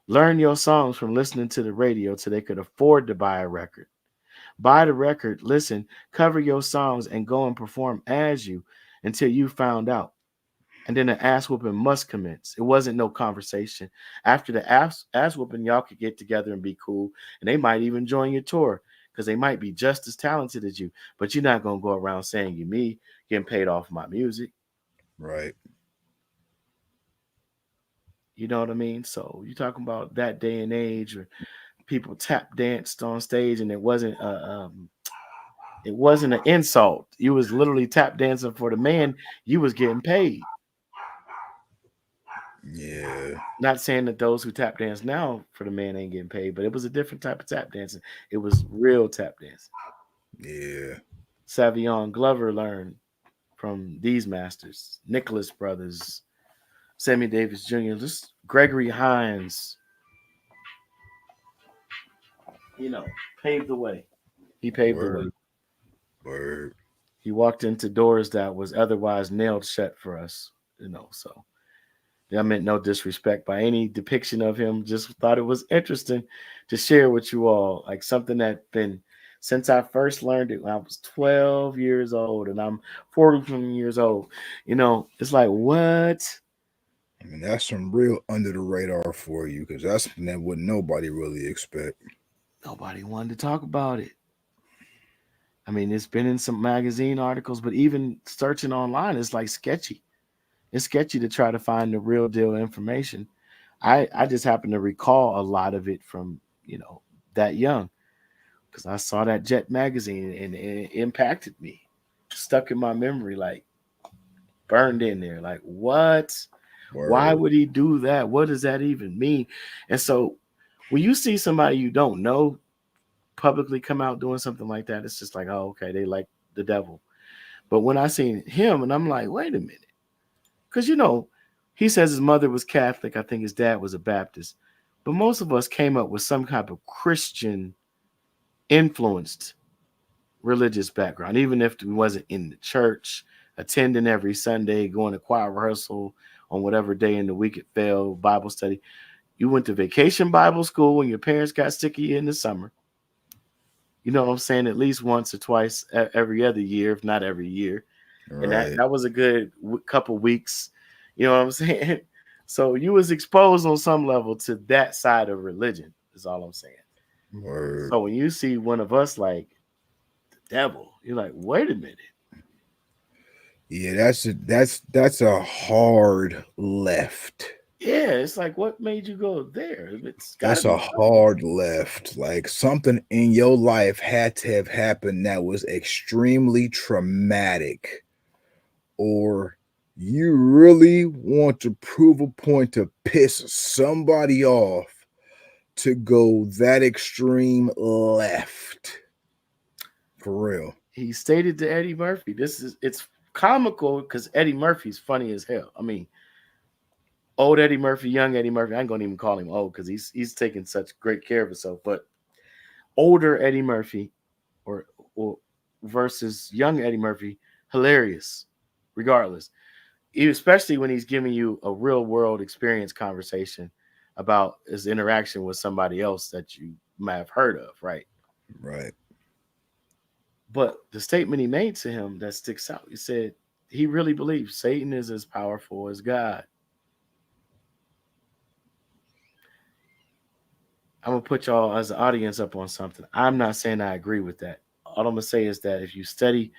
learn your songs from listening to the radio till they could afford to buy a record. Buy the record, listen, cover your songs, and go and perform as you until you found out. And then the ass whooping must commence. It wasn't no conversation. After the ass whooping, y'all could get together and be cool, and they might even join your tour because they might be just as talented as you. But you're not gonna go around saying you me, getting paid off my music. Right. You know what I mean? So you talking about that day and age where people tap danced on stage, and it wasn't an insult. You was literally tap dancing for the man. You was getting paid. Yeah. Not saying that those who tap dance now for the man ain't getting paid, but it was a different type of tap dancing. It was real tap dancing. Yeah. Savion Glover learned from these masters, Nicholas Brothers, Sammy Davis Jr., just Gregory Hines, you know, paved the way. He paved the way. Word. Word. He walked into doors that was otherwise nailed shut for us, so that meant no disrespect by any depiction of him. Just thought it was interesting to share with you all, like something that been since I first learned it when I was 12 years old, and I'm 41 years old. It's like what? I mean, that's some real under the radar for you because that's something that would nobody really expect. Nobody wanted to talk about it. I mean, it's been in some magazine articles, but even searching online, it's like sketchy. It's sketchy to try to find the real deal information. I just happen to recall a lot of it from that young because I saw that Jet magazine and it impacted me, stuck in my memory, like burned in there. Like what? Why Word. would he do that? What does that even mean? And so when you see somebody you don't know publicly come out doing something like that, it's just like, oh, okay, they like the devil. But when I seen him, and I'm like, wait a minute, because he says his mother was Catholic. I think his dad was a Baptist. But most of us came up with some type of Christian influenced religious background, even if we wasn't in the church, attending every Sunday, going to choir rehearsal on whatever day in the week it fell, Bible study. You went to vacation Bible school when your parents got sick of you in the summer. You know what I'm saying? At least once or twice every other year, if not every year. And that, Right. that was a good couple weeks. You know what I'm saying? So you was exposed on some level to that side of religion, is all I'm saying. Word. So when you see one of us like the devil, you're like, wait a minute. Yeah, that's a hard left. Yeah, it's like, what made you go there? It's got to That's be a something. hard left. Like something in your life had to have happened that was extremely traumatic, or you really want to prove a point to piss somebody off to go that extreme left. For real. He stated to Eddie Murphy, it's comical because Eddie Murphy's funny as hell. I mean, old Eddie Murphy, young Eddie Murphy. I ain't gonna even call him old because he's taking such great care of himself. But older Eddie Murphy or or versus young Eddie Murphy, hilarious, regardless. Especially when he's giving you a real world experience conversation about his interaction with somebody else that you might have heard of, right? Right. But the statement he made to him that sticks out, he said he really believes Satan is as powerful as God. I'm gonna put y'all as an audience up on something. I'm not saying I agree with that. All I'm gonna say is that if you study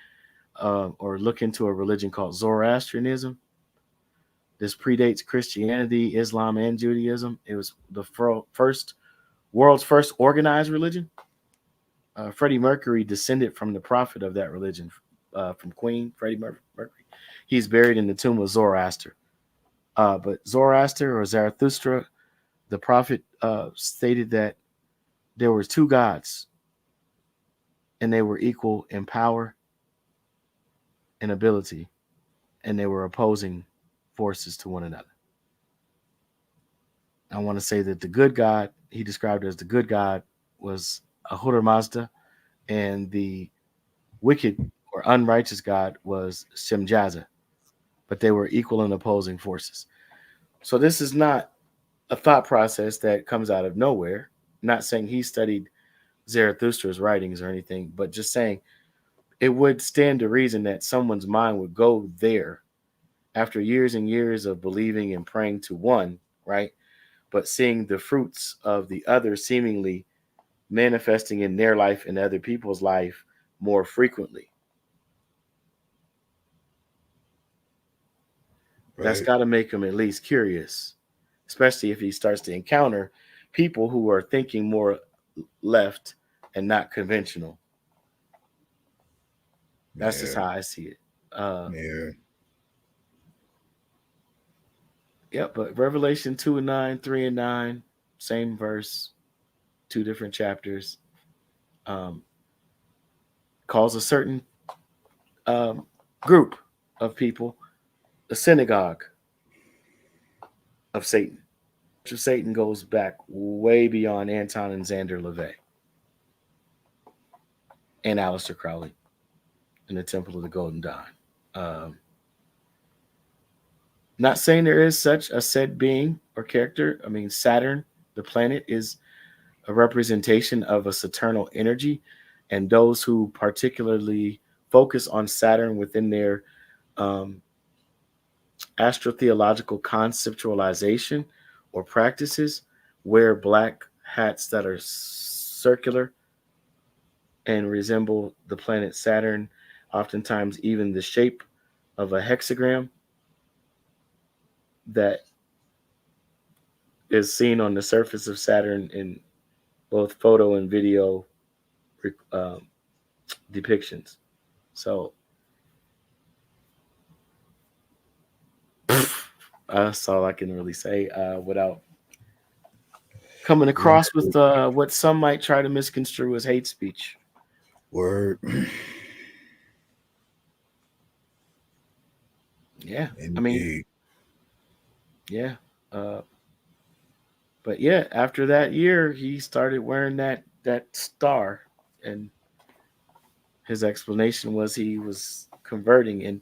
or look into a religion called Zoroastrianism, this predates Christianity, Islam, and Judaism. It was the first world's first organized religion. Freddie Mercury descended from the prophet of that religion, from Queen Freddie Mercury. He's buried in the tomb of Zoroaster. But Zoroaster or Zarathustra, the prophet, stated that there were two gods, and they were equal in power and ability, and they were opposing forces to one another. I want to say that the good God, he described as the good God, was Ahura Mazda, and the wicked or unrighteous God was Shemjaza, but they were equal and opposing forces. So this is not a thought process that comes out of nowhere. Not saying he studied Zarathustra's writings or anything, but just saying it would stand to reason that someone's mind would go there after years and years of believing and praying to one, right? But seeing the fruits of the other seemingly manifesting in their life and other people's life more frequently. That's Right. got to make him at least curious, especially if he starts to encounter people who are thinking more left and not conventional. That's just Yeah. how I see it. Uh, Yeah. yep, but Revelation 2 and 9, 3 and 9, same verse, two different chapters, um, calls a certain um, group of people the synagogue of Satan. Church of Satan goes back way beyond Anton and Xander LaVey and Aleister Crowley in the Temple of the Golden Dawn. Um, Not saying there is such a said being or character. I mean, Saturn, the planet, is a representation of a saturnal energy, and those who particularly focus on Saturn within their um, astrotheological conceptualization or practices wear black hats that are circular and resemble the planet Saturn, oftentimes even the shape of a hexagram that is seen on the surface of Saturn in both photo and video um, depictions. So that's all I can really say without coming across with Word. what some might try to misconstrue as hate speech. Word. Yeah, I mean, Indeed. yeah. Uh, but yeah, after that year, he started wearing that star, and his explanation was he was converting, and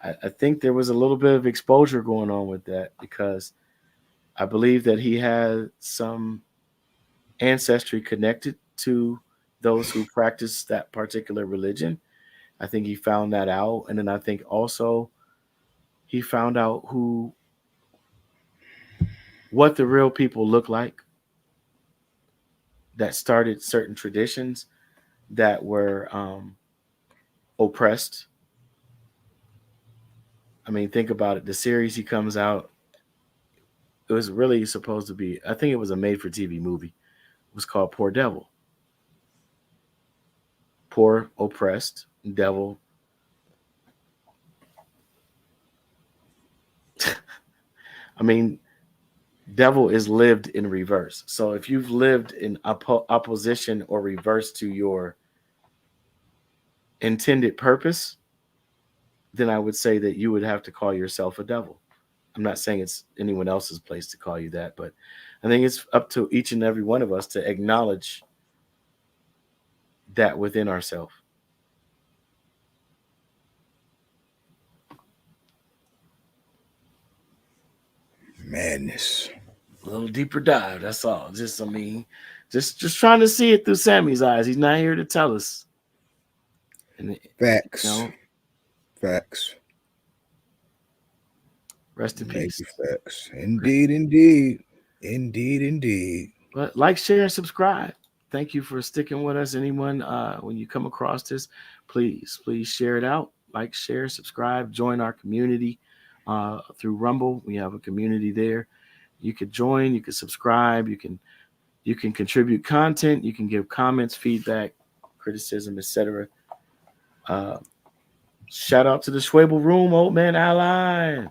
I think there was a little bit of exposure going on with that because I believe that he had some ancestry connected to those who practice that particular religion. I think he found that out, and then I think also he found out who what the real people look like that started certain traditions that were oppressed. I mean, think about it. The series he comes out, it was really supposed to be. I think it was a made-for-TV movie. It was called Poor Devil. Poor, oppressed, devil. I mean, devil is lived in reverse. So if you've lived in opposition or reverse to your intended purpose, then I would say that you would have to call yourself a devil. I'm not saying it's anyone else's place to call you that, but I think it's up to each and every one of us to acknowledge that within ourselves. Madness. A little deeper dive. That's all. Just, I mean, just trying to see it through Sammy's eyes. He's not here to tell us. And Facts. know, Facts. rest in peace. Major facts. Indeed, indeed. Indeed, indeed. But like, share, and subscribe. Thank you for sticking with us. Anyone, when you come across this, please share it out. Like, share, subscribe, join our community through Rumble. We have a community there. You could join. You could subscribe. You can contribute content. You can give comments, feedback, criticism, etc. Uh, Shout out to the Schwebel Room, Old Man Ally,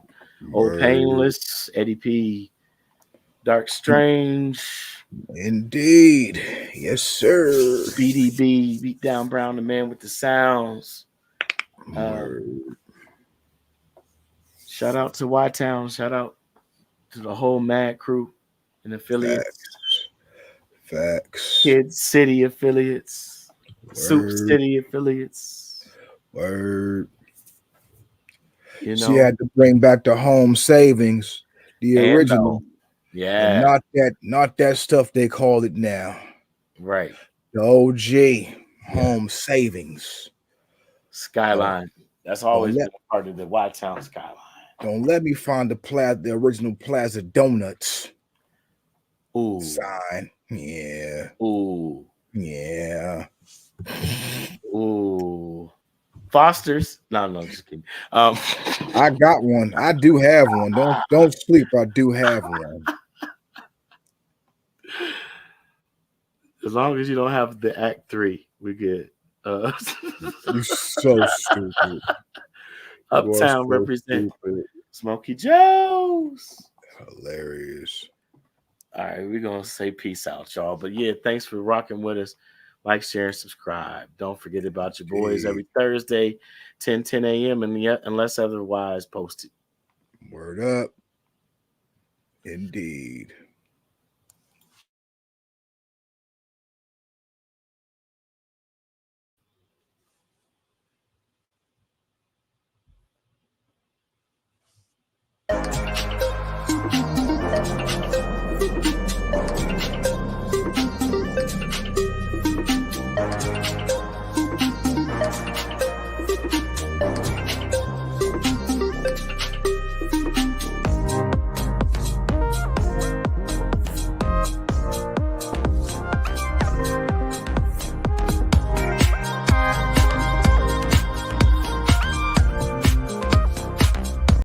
Old Word. Painless, Eddie P, Dark Strange, Indeed. Yes, sir. BDB, Beat Down Brown, the man with the sounds. Um, Word. Shout out to Y Town. Shout out to the whole Mad crew and affiliates. Facts. Kid City affiliates. Soup Word. City affiliates. Word. You She know. had to bring back the home savings, the And original, no. and Yeah. not that stuff they call it now. Right. The OG Yeah. home savings. Skyline. That's Don't always let been a part of the Y Town skyline. don't let me find the original Plaza Donuts Ooh. sign. Yeah. Ooh. Yeah. Ooh. Foster's. No, I'm just kidding. I got one. I do have one. Don't sleep. I do have one. As long as you don't have the Act 3, we're good. You so stupid. You are Uptown so represent stupid. Smokey Joe's. Hilarious. All right, we're gonna say peace out, y'all. But yeah, thanks for rocking with us. Like, share, and subscribe. Don't forget about your boys Indeed. every Thursday, 10 a.m. and yet unless otherwise posted. Word up. Indeed.